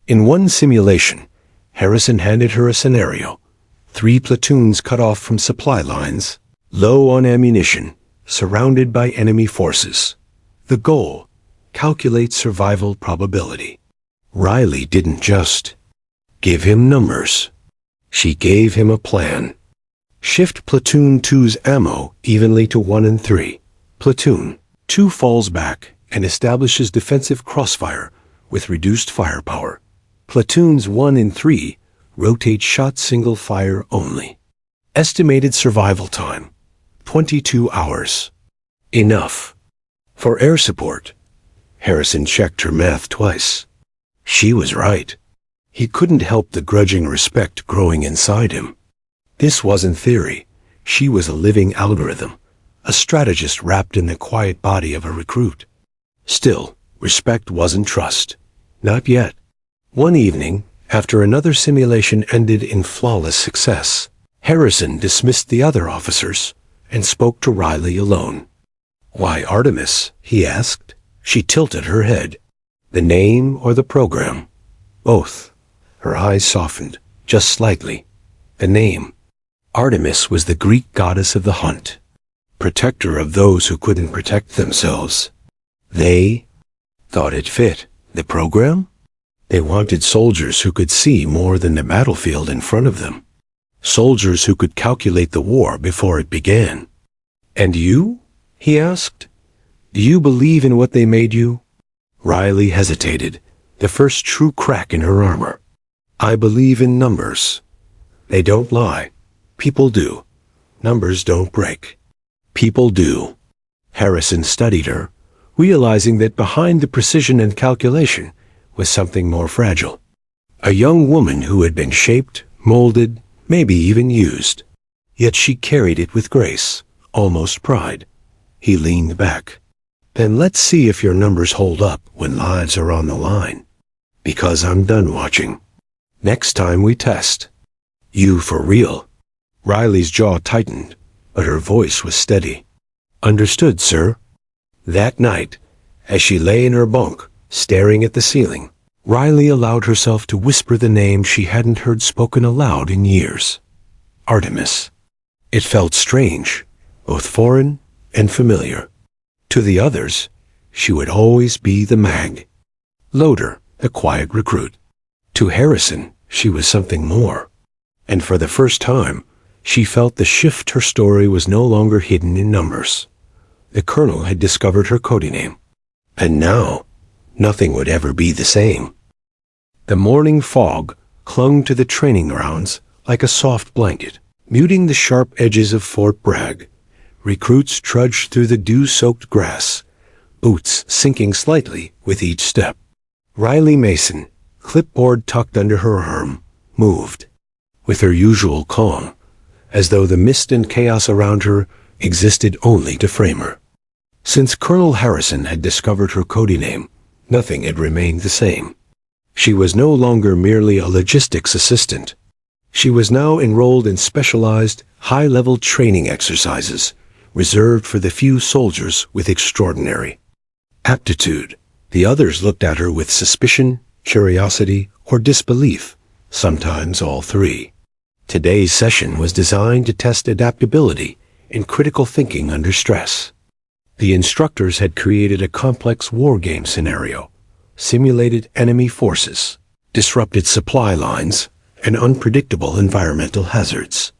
In one simulation, Harrison handed her a scenario: 3 platoons cut off from supply lines, low on ammunition, surrounded by enemy forces. The goal: calculate survival probability. Riley didn't just give him numbers. She gave him a plan. Shift Platoon 2's ammo evenly to 1 and 3. Platoon 2 falls back and establishes defensive crossfire with reduced firepower. Platoons 1 and 3 rotate shot single fire only. Estimated survival time: 22 hours. Enough for air support. Harrison checked her math twice. She was right. He couldn't help the grudging respect growing inside him. This wasn't theory. She was a living algorithm, a strategist wrapped in the quiet body of a recruit. Still, respect wasn't trust. Not yet. One evening, after another simulation ended in flawless success, Harrison dismissed the other officers and spoke to Riley alone. Why Artemis? He asked. She tilted her head. The name or the program? Both. Her eyes softened, just slightly. The name. Artemis was the Greek goddess of the hunt, protector of those who couldn't protect themselves. They thought it fit. The program? They wanted soldiers who could see more than the battlefield in front of them. Soldiers who could calculate the war before it began. And you? He asked. Do you believe in what they made you? Riley hesitated, the first true crack in her armor. I believe in numbers. They don't lie. People do. Numbers don't break. People do. Harrison studied her, realizing that behind the precision and calculation was something more fragile. A young woman who had been shaped, molded, maybe even used. Yet she carried it with grace, almost pride. He leaned back. Then let's see if your numbers hold up when lives are on the line. Because I'm done watching. Next time we test. You for real. Riley's jaw tightened, but her voice was steady. Understood, sir. That night, as she lay in her bunk, staring at the ceiling, Riley allowed herself to whisper the name she hadn't heard spoken aloud in years. Artemis. It felt strange, both foreign and familiar. To the others, she would always be the mag. Loader, the quiet recruit. To Harrison, she was something more. And for the first time, she felt the shift. Her story was no longer hidden in numbers. The colonel had discovered her codename. And now, nothing would ever be the same. The morning fog clung to the training grounds like a soft blanket, muting the sharp edges of Fort Bragg. Recruits trudged through the dew-soaked grass, boots sinking slightly with each step. Riley Mason, clipboard tucked under her arm, moved, with her usual calm, as though the mist and chaos around her existed only to frame her. Since Colonel Harrison had discovered her codename, nothing had remained the same. She was no longer merely a logistics assistant. She was now enrolled in specialized, high-level training exercises, reserved for the few soldiers with extraordinary aptitude. The others looked at her with suspicion, curiosity, or disbelief, sometimes all three. Today's session was designed to test adaptability and critical thinking under stress. The instructors had created a complex war game scenario, simulated enemy forces, disrupted supply lines, and unpredictable environmental hazards.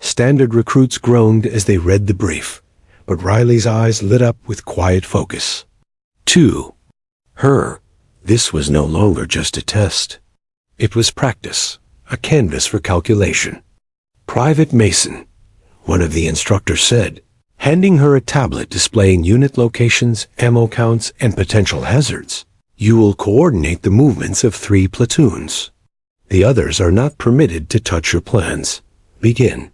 Standard recruits groaned as they read the brief, but Riley's eyes lit up with quiet focus. To her, this was no longer just a test. It was practice, a canvas for calculation. Private Mason, one of the instructors said, handing her a tablet displaying unit locations, ammo counts, and potential hazards. You will coordinate the movements of 3 platoons. The others are not permitted to touch your plans. Begin.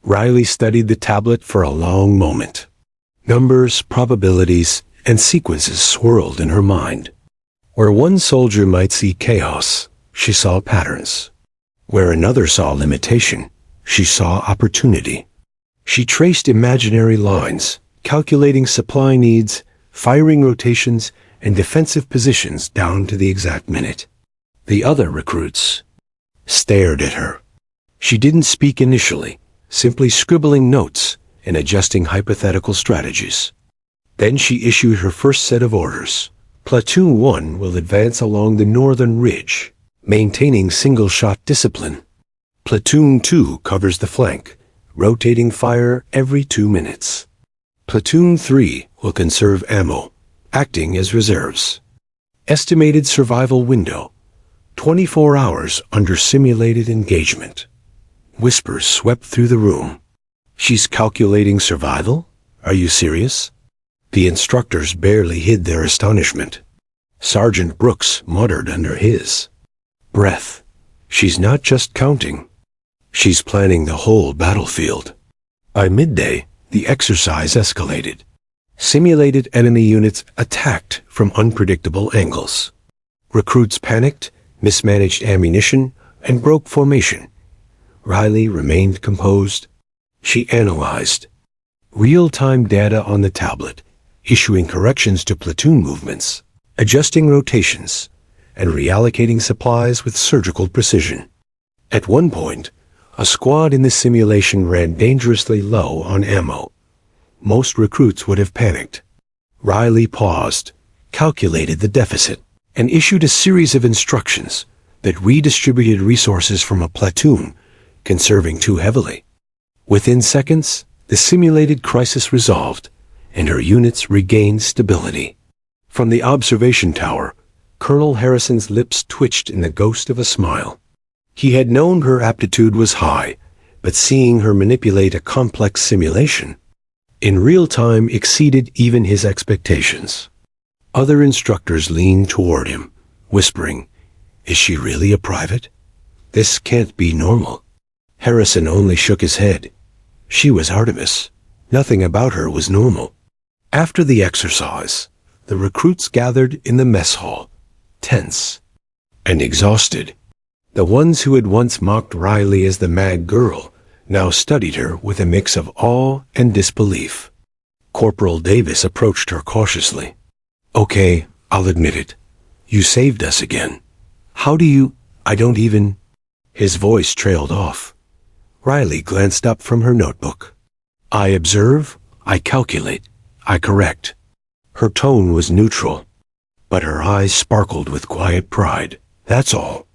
Riley studied the tablet for a long moment. Numbers, probabilities, and sequences swirled in her mind. Where one soldier might see chaos, she saw patterns. Where another saw limitation, she saw opportunity. She traced imaginary lines, calculating supply needs, firing rotations, and defensive positions down to the exact minute. The other recruits stared at her. She didn't speak initially, simply scribbling notes and adjusting hypothetical strategies. Then she issued her first set of orders. Platoon 1 will advance along the northern ridge, maintaining single-shot discipline. Platoon 2 covers the flank, rotating fire every 2 minutes. Platoon 3 will conserve ammo, acting as reserves. Estimated survival window, 24 hours under simulated engagement. Whispers swept through the room. She's calculating survival? Are you serious? The instructors barely hid their astonishment. Sergeant Brooks muttered under his breath. She's not just counting. She's planning the whole battlefield. By midday, the exercise escalated. Simulated enemy units attacked from unpredictable angles. Recruits panicked, mismanaged ammunition, and broke formation. Riley remained composed. She analyzed real-time data on the tablet, issuing corrections to platoon movements, adjusting rotations, and reallocating supplies with surgical precision. At one point, a squad in the simulation ran dangerously low on ammo. Most recruits would have panicked. Riley paused, calculated the deficit, and issued a series of instructions that redistributed resources from a platoon, conserving too heavily. Within seconds, the simulated crisis resolved, and her units regained stability. From the observation tower, Colonel Harrison's lips twitched in the ghost of a smile. He had known her aptitude was high, but seeing her manipulate a complex simulation in real time exceeded even his expectations. Other instructors leaned toward him, whispering, "Is she really a private? This can't be normal." Harrison only shook his head. She was Artemis. Nothing about her was normal. After the exercise, the recruits gathered in the mess hall, tense and exhausted. The ones who had once mocked Riley as the mad girl now studied her with a mix of awe and disbelief. Corporal Davis approached her cautiously. "Okay, I'll admit it. You saved us again. How do you... I don't even..." His voice trailed off. Riley glanced up from her notebook. "I observe, I calculate, I correct. Her tone was neutral, but her eyes sparkled with quiet pride. That's all.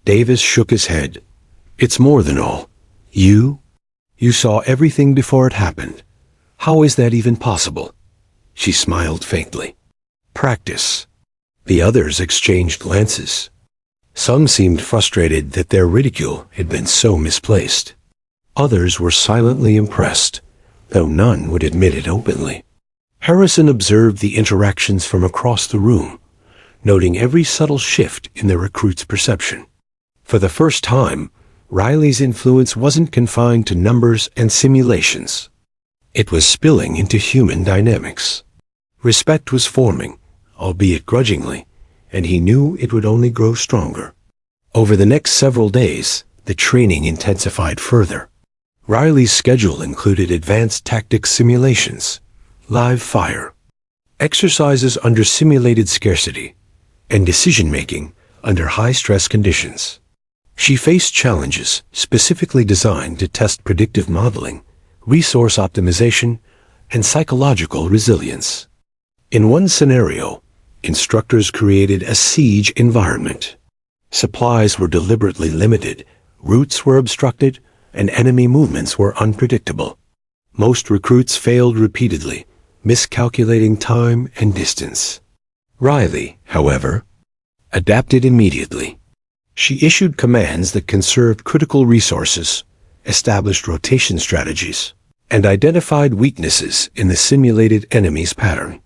Davis shook his head. It's more than all. You saw everything before it happened. How is that even possible? She smiled faintly. Practice. The others exchanged glances. Some seemed frustrated that their ridicule had been so misplaced. Others were silently impressed, though none would admit it openly. Harrison observed the interactions from across the room, noting every subtle shift in the recruit's perception. For the first time, Riley's influence wasn't confined to numbers and simulations. It was spilling into human dynamics. Respect was forming, albeit grudgingly, and he knew it would only grow stronger. Over the next several days, the training intensified further. Riley's schedule included advanced tactics simulations, live fire, exercises under simulated scarcity, and decision-making under high-stress conditions. She faced challenges specifically designed to test predictive modeling, resource optimization, and psychological resilience. In one scenario, instructors created a siege environment. Supplies were deliberately limited, routes were obstructed, and enemy movements were unpredictable. Most recruits failed repeatedly, miscalculating time and distance. Riley, however, adapted immediately. She issued commands that conserved critical resources, established rotation strategies, and identified weaknesses in the simulated enemy's pattern.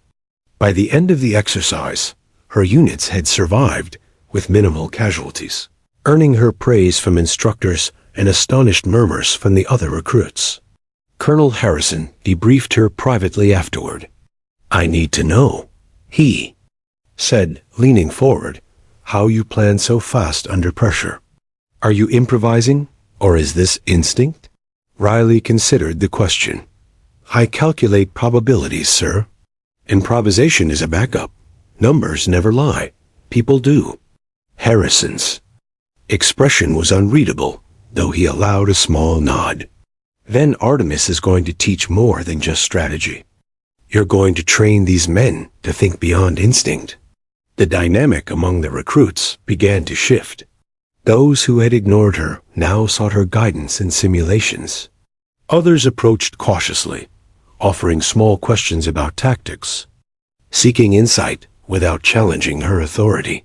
By the end of the exercise, her units had survived with minimal casualties, earning her praise from instructors and astonished murmurs from the other recruits. Colonel Harrison debriefed her privately afterward. "I need to know," he said, leaning forward, "how you plan so fast under pressure. Are you improvising, or is this instinct?" Riley considered the question. "I calculate probabilities, sir. Improvisation is a backup. Numbers never lie. People do." Harrison's expression was unreadable, though he allowed a small nod. "Then Artemis is going to teach more than just strategy. You're going to train these men to think beyond instinct." The dynamic among the recruits began to shift. Those who had ignored her now sought her guidance in simulations. Others approached cautiously, offering small questions about tactics, seeking insight without challenging her authority.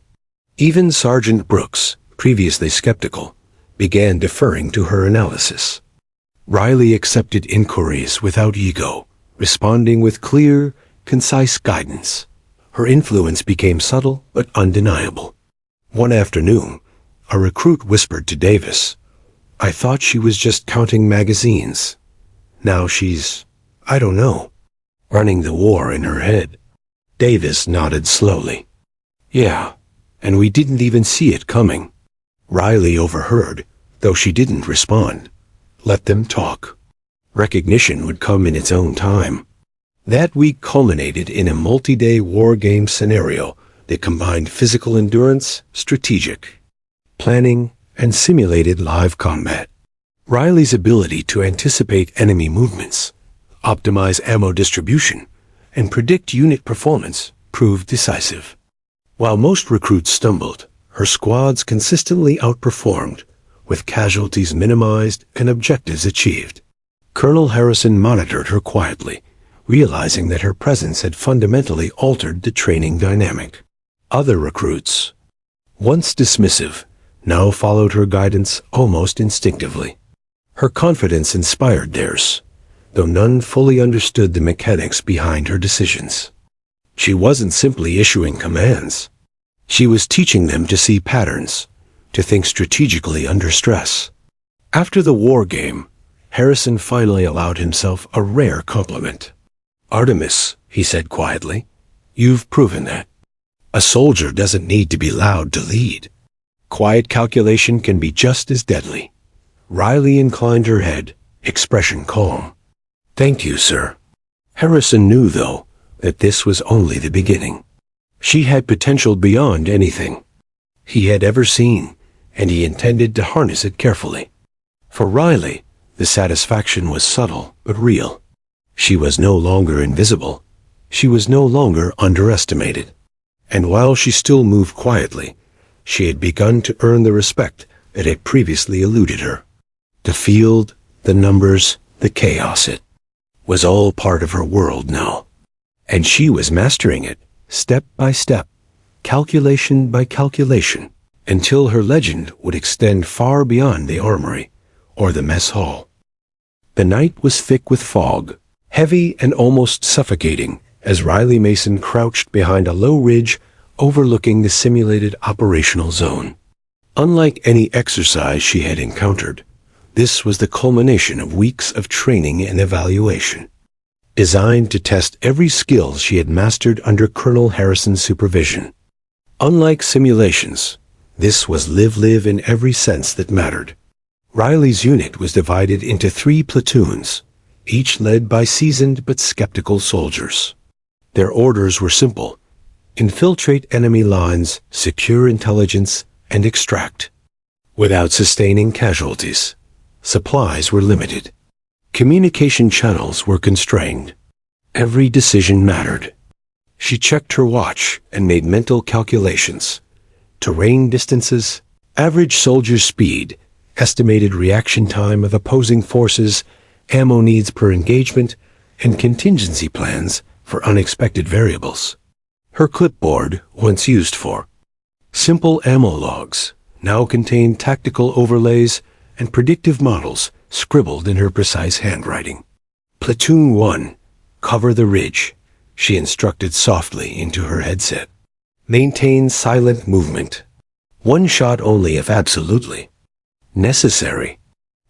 Even Sergeant Brooks, previously skeptical, began deferring to her analysis. Riley accepted inquiries without ego, responding with clear, concise guidance. Her influence became subtle but undeniable. One afternoon, a recruit whispered to Davis, "I thought she was just counting magazines. Now she's, I don't know, running the war in her head." Davis nodded slowly. "Yeah, and we didn't even see it coming." Riley overheard, though she didn't respond. Let them talk. Recognition would come in its own time. That week culminated in a multi-day war game scenario that combined physical endurance, strategic planning, and simulated live combat. Riley's ability to anticipate enemy movements, optimize ammo distribution, and predict unit performance proved decisive. While most recruits stumbled, her squads consistently outperformed, with casualties minimized and objectives achieved. Colonel Harrison monitored her quietly, realizing that her presence had fundamentally altered the training dynamic. Other recruits, once dismissive, now followed her guidance almost instinctively. Her confidence inspired theirs, though none fully understood the mechanics behind her decisions. She wasn't simply issuing commands. She was teaching them to see patterns, to think strategically under stress. After the war game, Harrison finally allowed himself a rare compliment. "Artemis," he said quietly, "you've proven that. A soldier doesn't need to be loud to lead. Quiet calculation can be just as deadly." Riley inclined her head, expression calm. "Thank you, sir." Harrison knew, though, that this was only the beginning. She had potential beyond anything he had ever seen, and he intended to harness it carefully. For Riley, the satisfaction was subtle but real. She was no longer invisible. She was no longer underestimated. And while she still moved quietly, she had begun to earn the respect that had previously eluded her. The field, the numbers, the chaos, it was all part of her world now. And she was mastering it, step by step, calculation by calculation, until her legend would extend far beyond the armory or the mess hall. The night was thick with fog, heavy and almost suffocating, as Riley Mason crouched behind a low ridge overlooking the simulated operational zone. Unlike any exercise she had encountered, this was the culmination of weeks of training and evaluation, designed to test every skill she had mastered under Colonel Harrison's supervision. Unlike simulations, this was live in every sense that mattered. Riley's unit was divided into 3 platoons, each led by seasoned but skeptical soldiers. Their orders were simple: infiltrate enemy lines, secure intelligence, and extract. Without sustaining casualties, supplies were limited. Communication channels were constrained. Every decision mattered. She checked her watch and made mental calculations. Terrain distances, average soldier speed, estimated reaction time of opposing forces, ammo needs per engagement, and contingency plans for unexpected variables. Her clipboard, once used for simple ammo logs, now contained tactical overlays and predictive models scribbled in her precise handwriting. Platoon 1, cover the ridge, she instructed softly into her headset. Maintain silent movement. One shot only if absolutely necessary.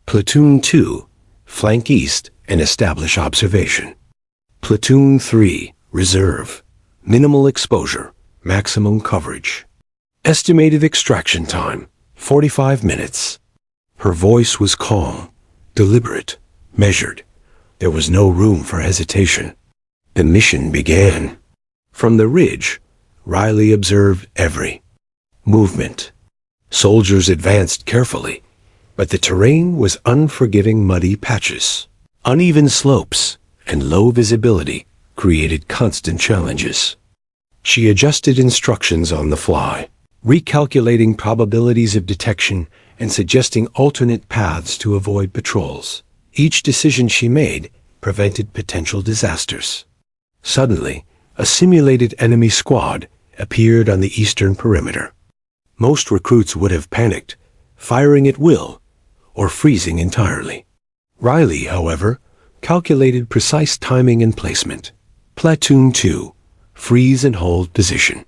Platoon 2, flank east and establish observation. Platoon 3, reserve. Minimal exposure, maximum coverage. Estimated extraction time, 45 minutes. Her voice was calm, deliberate, measured. There was no room for hesitation. The mission began. From the ridge, Riley observed every movement. Soldiers advanced carefully, but the terrain was unforgiving, muddy patches. Uneven slopes and low visibility created constant challenges. She adjusted instructions on the fly, recalculating probabilities of detection and suggesting alternate paths to avoid patrols. Each decision she made prevented potential disasters. Suddenly, a simulated enemy squad appeared on the eastern perimeter. Most recruits would have panicked, firing at will, or freezing entirely. Riley, however, calculated precise timing and placement. Platoon 2, freeze and hold position.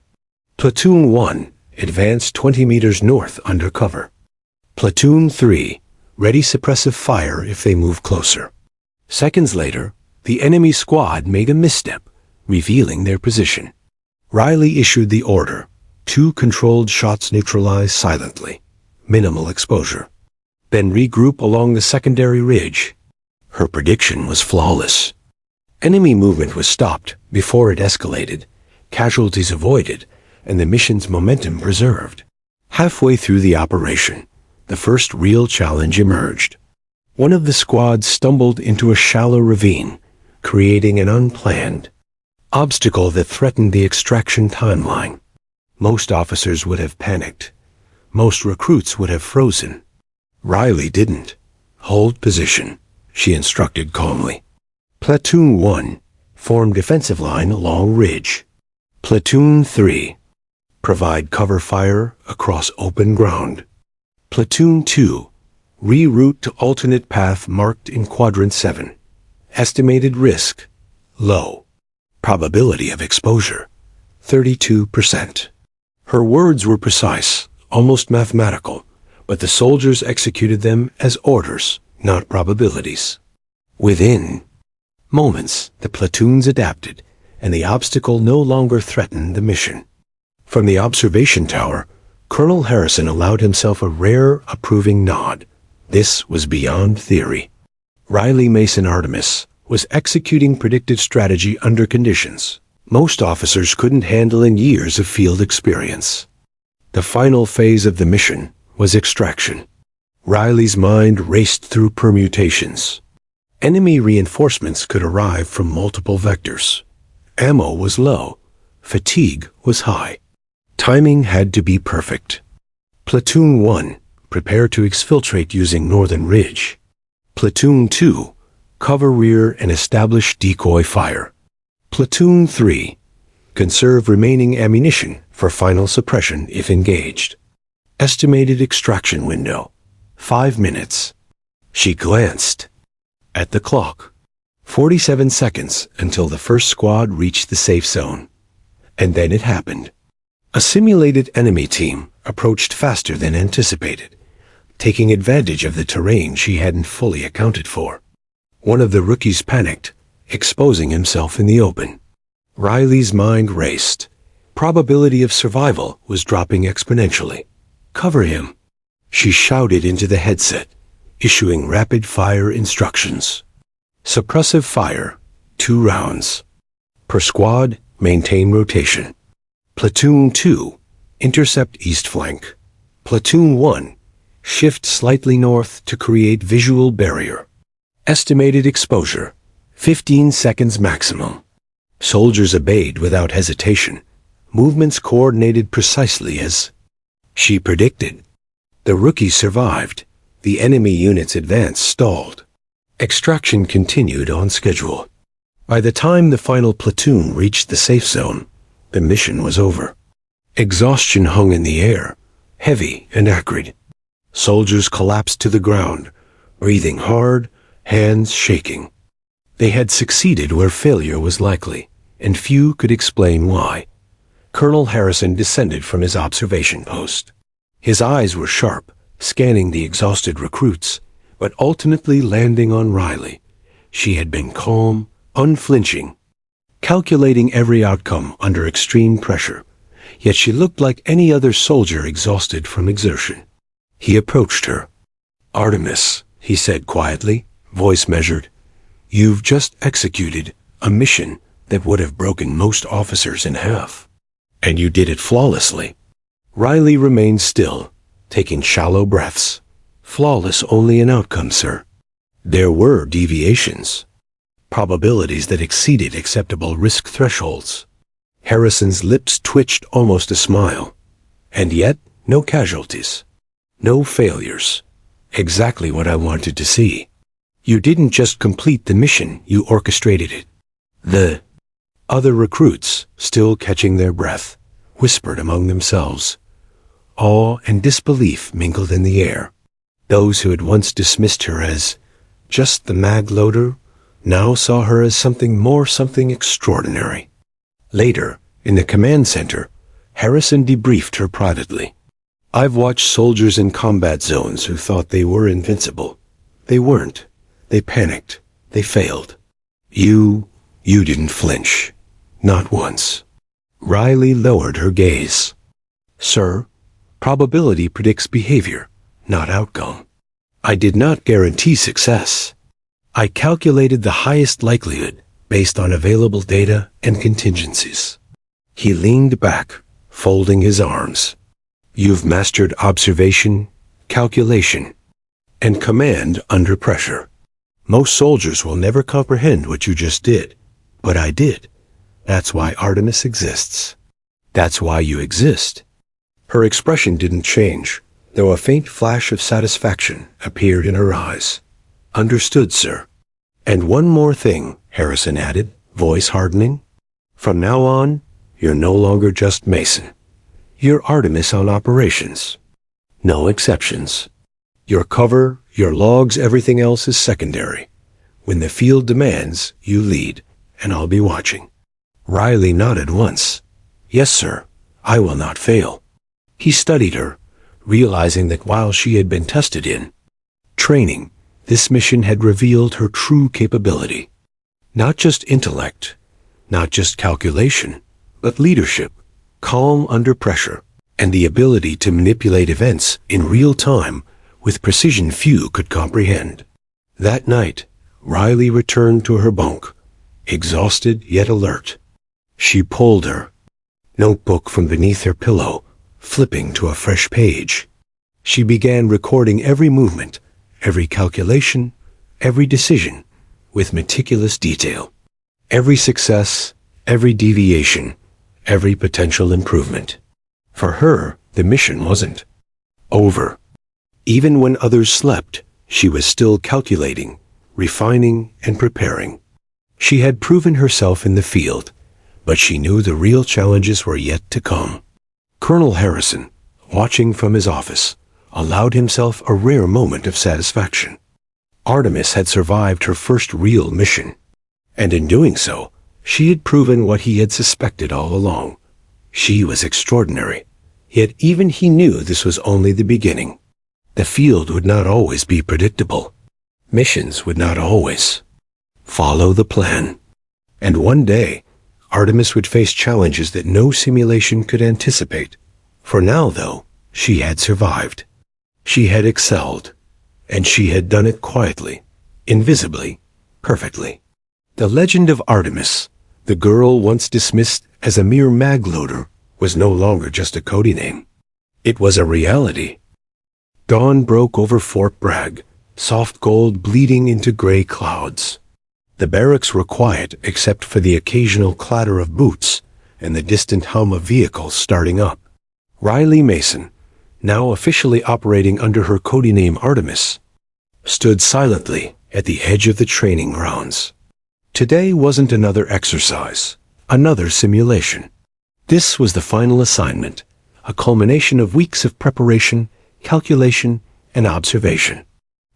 Platoon 1, advance 20 meters north under cover. Platoon 3, ready suppressive fire if they move closer. Seconds later, the enemy squad made a misstep, revealing their position. Riley issued the order: 2 controlled shots neutralized silently, minimal exposure. Then regroup along the secondary ridge. Her prediction was flawless. Enemy movement was stopped before it escalated, casualties avoided, and the mission's momentum preserved. Halfway through the operation, the first real challenge emerged. One of the squads stumbled into a shallow ravine, creating an unplanned obstacle that threatened the extraction timeline. Most officers would have panicked. Most recruits would have frozen. Riley didn't. Hold position, she instructed calmly. Platoon 1, form defensive line along ridge. Platoon 3, provide cover fire across open ground. Platoon 2, reroute to alternate path marked in Quadrant 7. Estimated risk, low. Probability of exposure, 32%. Her words were precise, almost mathematical, but the soldiers executed them as orders, not probabilities. Within moments, the platoons adapted, and the obstacle no longer threatened the mission. From the observation tower, Colonel Harrison allowed himself a rare, approving nod. This was beyond theory. Riley Mason Artemis was executing predicted strategy under conditions most officers couldn't handle in years of field experience. The final phase of the mission was extraction. Riley's mind raced through permutations. Enemy reinforcements could arrive from multiple vectors. Ammo was low. Fatigue was high. Timing had to be perfect. Platoon 1, prepare to exfiltrate using Northern Ridge. Platoon 2, cover rear and establish decoy fire. Platoon 3, conserve remaining ammunition for final suppression if engaged. Estimated extraction window, 5 minutes. She glanced at the clock. 47 seconds until the first squad reached the safe zone. And then it happened. A simulated enemy team approached faster than anticipated, taking advantage of the terrain she hadn't fully accounted for. One of the rookies panicked, exposing himself in the open. Riley's mind raced. Probability of survival was dropping exponentially. Cover him. She shouted into the headset, issuing rapid-fire instructions. Suppressive fire, 2 rounds. Per squad, maintain rotation. Platoon 2, intercept east flank. Platoon 1, shift slightly north to create visual barrier. Estimated exposure, 15 seconds maximum. Soldiers obeyed without hesitation, movements coordinated precisely as she predicted. The rookies survived. The enemy unit's advance stalled. Extraction continued on schedule. By the time the final platoon reached the safe zone, the mission was over. Exhaustion hung in the air, heavy and acrid. Soldiers collapsed to the ground, breathing hard, hands shaking. They had succeeded where failure was likely, and few could explain why. Colonel Harrison descended from his observation post. His eyes were sharp, scanning the exhausted recruits, but ultimately landing on Riley. She had been calm, unflinching, calculating every outcome under extreme pressure, yet she looked like any other soldier exhausted from exertion. He approached her. "Artemis," he said quietly, voice measured, "you've just executed a mission that would have broken most officers in half. And you did it flawlessly." Riley remained still, taking shallow breaths. "Flawless only in outcome, sir. There were deviations, probabilities that exceeded acceptable risk thresholds." Harrison's lips twitched almost a smile. "And yet, no casualties. No failures. Exactly what I wanted to see. You didn't just complete the mission, you orchestrated it." The other recruits, still catching their breath, whispered among themselves. Awe and disbelief mingled in the air. Those who had once dismissed her as just the mag loader now saw her as something more, something extraordinary. Later, in the command center, Harrison debriefed her privately. "I've watched soldiers in combat zones who thought they were invincible. They weren't. They panicked. They failed. You didn't flinch. Not once." Riley lowered her gaze. "Sir, probability predicts behavior, not outcome. I did not guarantee success. I calculated the highest likelihood based on available data and contingencies." He leaned back, folding his arms. "You've mastered observation, calculation, and command under pressure. Most soldiers will never comprehend what you just did, but I did. That's why Artemis exists. That's why you exist." Her expression didn't change, though a faint flash of satisfaction appeared in her eyes. "Understood, sir. And one more thing," Harrison added, voice hardening. "From now on, you're no longer just Mason. You're Artemis on operations. No exceptions. Your cover, your logs, everything else is secondary. When the field demands, you lead, and I'll be watching." Riley nodded once. "Yes, sir. I will not fail." He studied her, realizing that while she had been tested in training, this mission had revealed her true capability. Not just intellect, not just calculation, but leadership, calm under pressure, and the ability to manipulate events in real time with precision few could comprehend. That night, Riley returned to her bunk, exhausted yet alert. She pulled her notebook from beneath her pillow, flipping to a fresh page. She began recording every movement, every calculation, every decision, with meticulous detail. Every success, every deviation, every potential improvement. For her, the mission wasn't over. Even when others slept, she was still calculating, refining, and preparing. She had proven herself in the field, but she knew the real challenges were yet to come. Colonel Harrison, watching from his office, allowed himself a rare moment of satisfaction. Artemis had survived her first real mission, and in doing so, she had proven what he had suspected all along. She was extraordinary, yet even he knew this was only the beginning. The field would not always be predictable. Missions would not always follow the plan. And one day, Artemis would face challenges that no simulation could anticipate. For now, though, she had survived. She had excelled, and she had done it quietly, invisibly, perfectly. The legend of Artemis, the girl once dismissed as a mere magloader, was no longer just a codename. It was a reality. Dawn broke over Fort Bragg, soft gold bleeding into gray clouds. The barracks were quiet except for the occasional clatter of boots and the distant hum of vehicles starting up. Riley Mason, now officially operating under her codename Artemis, stood silently at the edge of the training grounds. Today wasn't another exercise, another simulation. This was the final assignment, a culmination of weeks of preparation, calculation, and observation.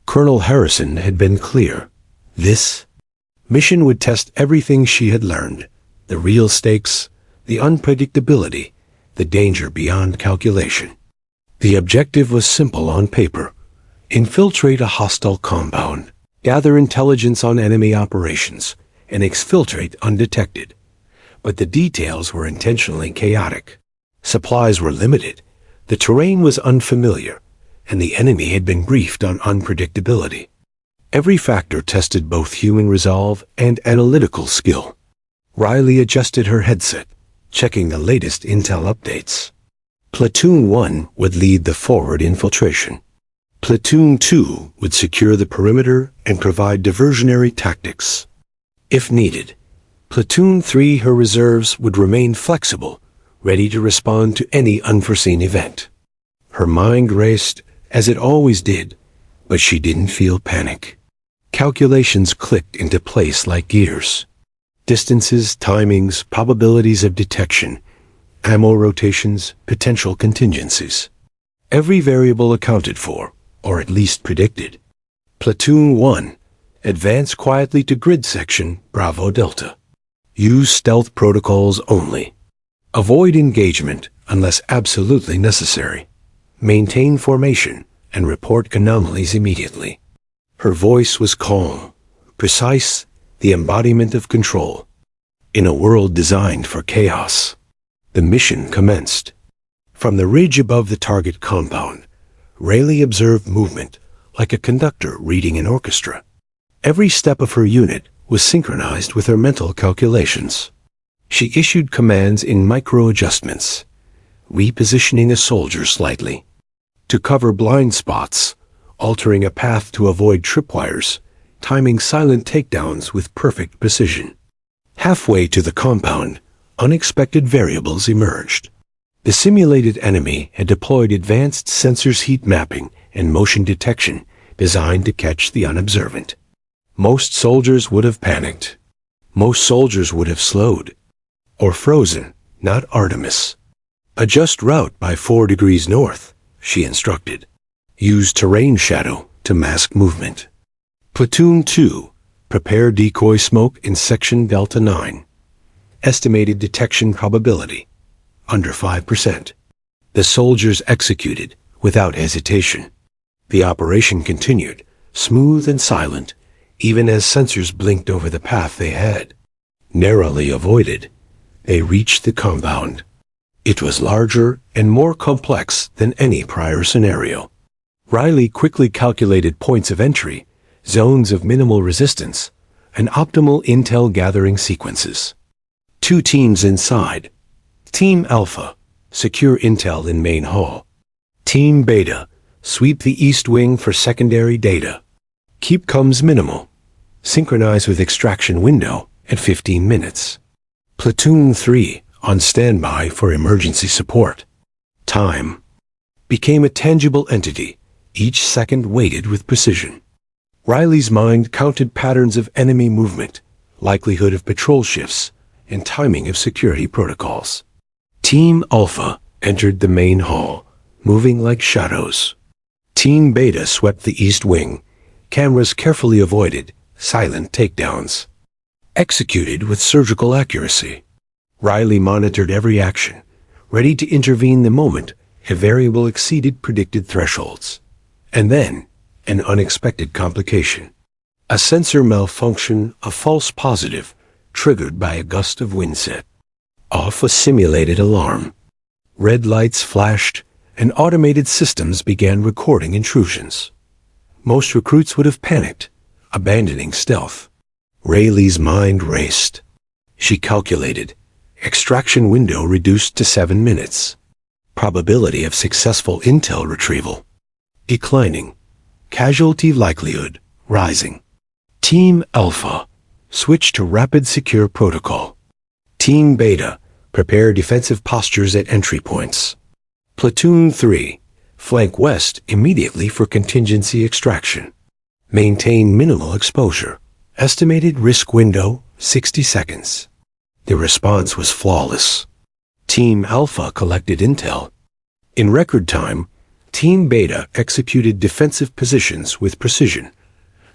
Colonel Harrison had been clear. This mission would test everything she had learned, the real stakes, the unpredictability, the danger beyond calculation. The objective was simple on paper: infiltrate a hostile compound, gather intelligence on enemy operations, and exfiltrate undetected. But the details were intentionally chaotic. Supplies were limited, the terrain was unfamiliar, and the enemy had been briefed on unpredictability. Every factor tested both human resolve and analytical skill. Riley adjusted her headset, checking the latest intel updates. Platoon 1 would lead the forward infiltration. Platoon 2 would secure the perimeter and provide diversionary tactics. If needed, Platoon 3, her reserves, would remain flexible, ready to respond to any unforeseen event. Her mind raced, as it always did, but she didn't feel panic. Calculations clicked into place like gears. Distances, timings, probabilities of detection, ammo rotations, potential contingencies. Every variable accounted for, or at least predicted. Platoon 1, advance quietly to grid section Bravo Delta. Use stealth protocols only. Avoid engagement unless absolutely necessary. Maintain formation and report anomalies immediately. Her voice was calm, precise, the embodiment of control. In a world designed for chaos, the mission commenced. From the ridge above the target compound, Rayleigh observed movement like a conductor reading an orchestra. Every step of her unit was synchronized with her mental calculations. She issued commands in micro-adjustments, repositioning a soldier slightly to cover blind spots, altering a path to avoid tripwires, timing silent takedowns with perfect precision. Halfway to the compound, unexpected variables emerged. The simulated enemy had deployed advanced sensors, heat mapping, and motion detection designed to catch the unobservant. Most soldiers would have panicked. Most soldiers would have slowed. Or frozen, not Artemis. Adjust route by 4 degrees north, she instructed. Use terrain shadow to mask movement. Platoon 2, prepare decoy smoke in section Delta 9. Estimated detection probability, under 5%. The soldiers executed without hesitation. The operation continued, smooth and silent, even as sensors blinked over the path they had. Narrowly avoided, they reached the compound. It was larger and more complex than any prior scenario. Riley quickly calculated points of entry, zones of minimal resistance, and optimal intel gathering sequences. 2 teams inside. Team Alpha, secure intel in main hall. Team Beta, sweep the east wing for secondary data. Keep comms minimal. Synchronize with extraction window at 15 minutes. Platoon 3 on standby for emergency support. Time became a tangible entity, each second weighted with precision. Riley's mind counted patterns of enemy movement, likelihood of patrol shifts, and timing of security protocols. Team Alpha entered the main hall, moving like shadows. Team Beta swept the east wing, cameras carefully avoided, silent takedowns. Executed with surgical accuracy. Riley monitored every action, ready to intervene the moment a variable exceeded predicted thresholds. And then, an unexpected complication. A sensor malfunction, a false positive, triggered by a gust of wind set. Off a simulated alarm. Red lights flashed, and automated systems began recording intrusions. Most recruits would have panicked, abandoning stealth. Rayleigh's mind raced. She calculated. Extraction window reduced to 7 minutes. Probability of successful intel retrieval declining. Casualty likelihood rising. Team Alpha switch to rapid secure protocol. Team Beta prepare defensive postures at entry points. Platoon 3 flank west immediately for contingency extraction. Maintain minimal exposure. Estimated risk window 60 seconds. The response was flawless. Team Alpha collected intel. In record time, Team Beta executed defensive positions with precision,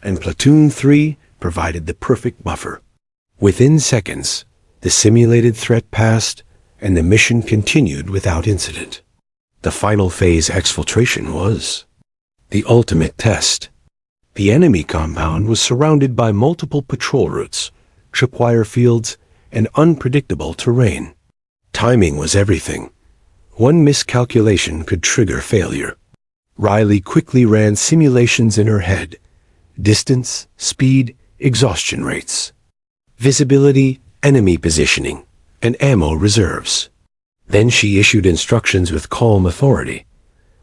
and Platoon 3 provided the perfect buffer. Within seconds, the simulated threat passed, and the mission continued without incident. The final phase exfiltration was the ultimate test. The enemy compound was surrounded by multiple patrol routes, tripwire fields, and unpredictable terrain. Timing was everything. One miscalculation could trigger failure. Riley quickly ran simulations in her head. Distance, speed, exhaustion rates. Visibility, enemy positioning, and ammo reserves. Then she issued instructions with calm authority.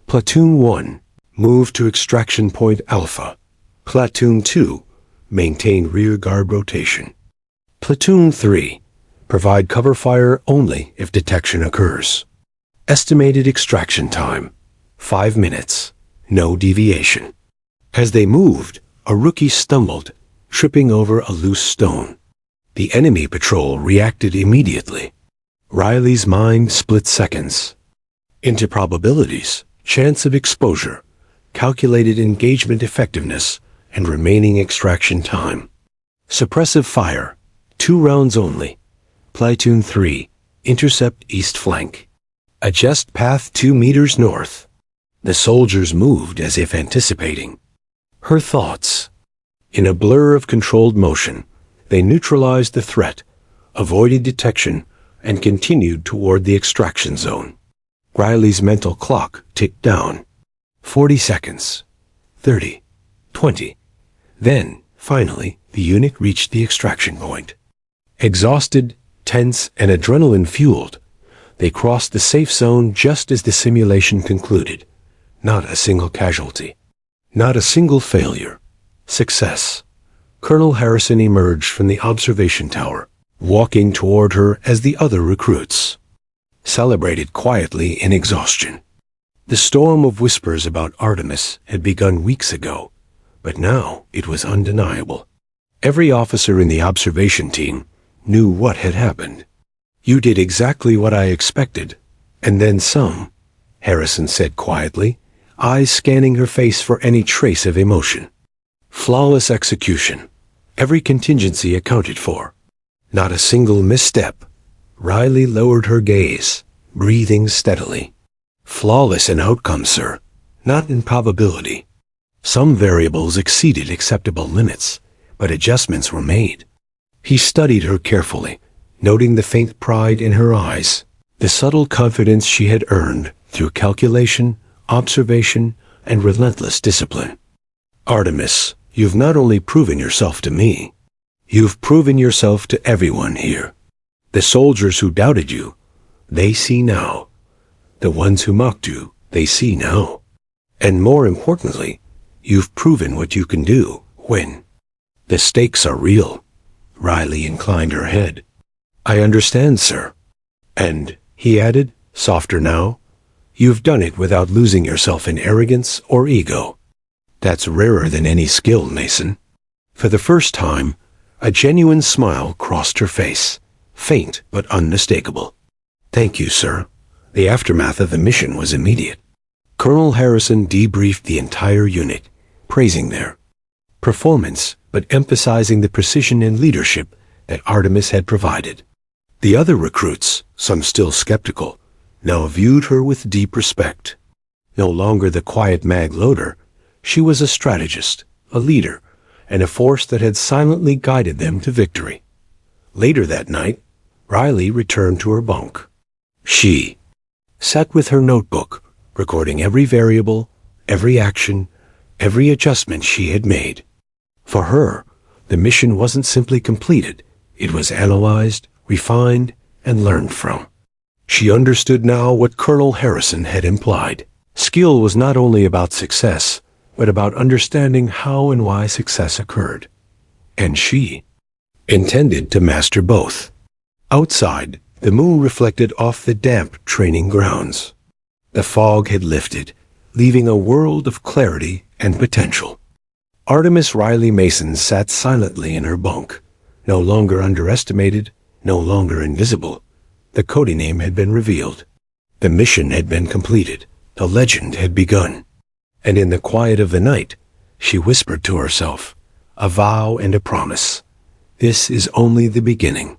Platoon 1, move to extraction point Alpha. Platoon 2, maintain rear guard rotation. Platoon 3, provide cover fire only if detection occurs. Estimated extraction time, 5 minutes, no deviation. As they moved, a rookie stumbled, tripping over a loose stone. The enemy patrol reacted immediately. Riley's mind split seconds into probabilities, chance of exposure, calculated engagement effectiveness, and remaining extraction time. Suppressive fire, 2 rounds only. Platoon 3, intercept east flank. Adjust path 2 meters north. The soldiers moved as if anticipating her thoughts. In a blur of controlled motion, they neutralized the threat, avoided detection, and continued toward the extraction zone. Riley's mental clock ticked down. 40 seconds. 30. 20. Then, finally, the unit reached the extraction point. Exhausted, tense, and adrenaline-fueled, they crossed the safe zone just as the simulation concluded. Not a single casualty. Not a single failure. Success. Colonel Harrison emerged from the observation tower, walking toward her as the other recruits celebrated quietly in exhaustion. The storm of whispers about Artemis had begun weeks ago, but now it was undeniable. Every officer in the observation team knew what had happened. You did exactly what I expected, and then some, Harrison said quietly, eyes scanning her face for any trace of emotion. Flawless execution. Every contingency accounted for. Not a single misstep. Riley lowered her gaze, breathing steadily. Flawless in outcome, sir, not in probability. Some variables exceeded acceptable limits, but adjustments were made. He studied her carefully, noting the faint pride in her eyes, the subtle confidence she had earned through calculation, observation, and relentless discipline. Artemis, you've not only proven yourself to me, you've proven yourself to everyone here. The soldiers who doubted you, they see now. The ones who mocked you, they see now. And more importantly, you've proven what you can do when the stakes are real. Riley inclined her head. I understand, sir. And, he added, softer now, you've done it without losing yourself in arrogance or ego. That's rarer than any skill, Mason. For the first time, a genuine smile crossed her face, faint but unmistakable. Thank you, sir. The aftermath of the mission was immediate. Colonel Harrison debriefed the entire unit, praising their performance, but emphasizing the precision and leadership that Artemis had provided. The other recruits, some still skeptical, now viewed her with deep respect. No longer the quiet mag loader, she was a strategist, a leader, and a force that had silently guided them to victory. Later that night, Riley returned to her bunk. She sat with her notebook, recording every variable, every action, every adjustment she had made. For her, the mission wasn't simply completed, it was analyzed, refined, and learned from. She understood now what Colonel Harrison had implied. Skill was not only about success, but about understanding how and why success occurred. And she intended to master both. Outside, the moon reflected off the damp training grounds. The fog had lifted, leaving a world of clarity and potential. Artemis Riley Mason sat silently in her bunk, no longer underestimated, no longer invisible. The codename had been revealed. The mission had been completed. The legend had begun. And in the quiet of the night, she whispered to herself, a vow and a promise. This is only the beginning.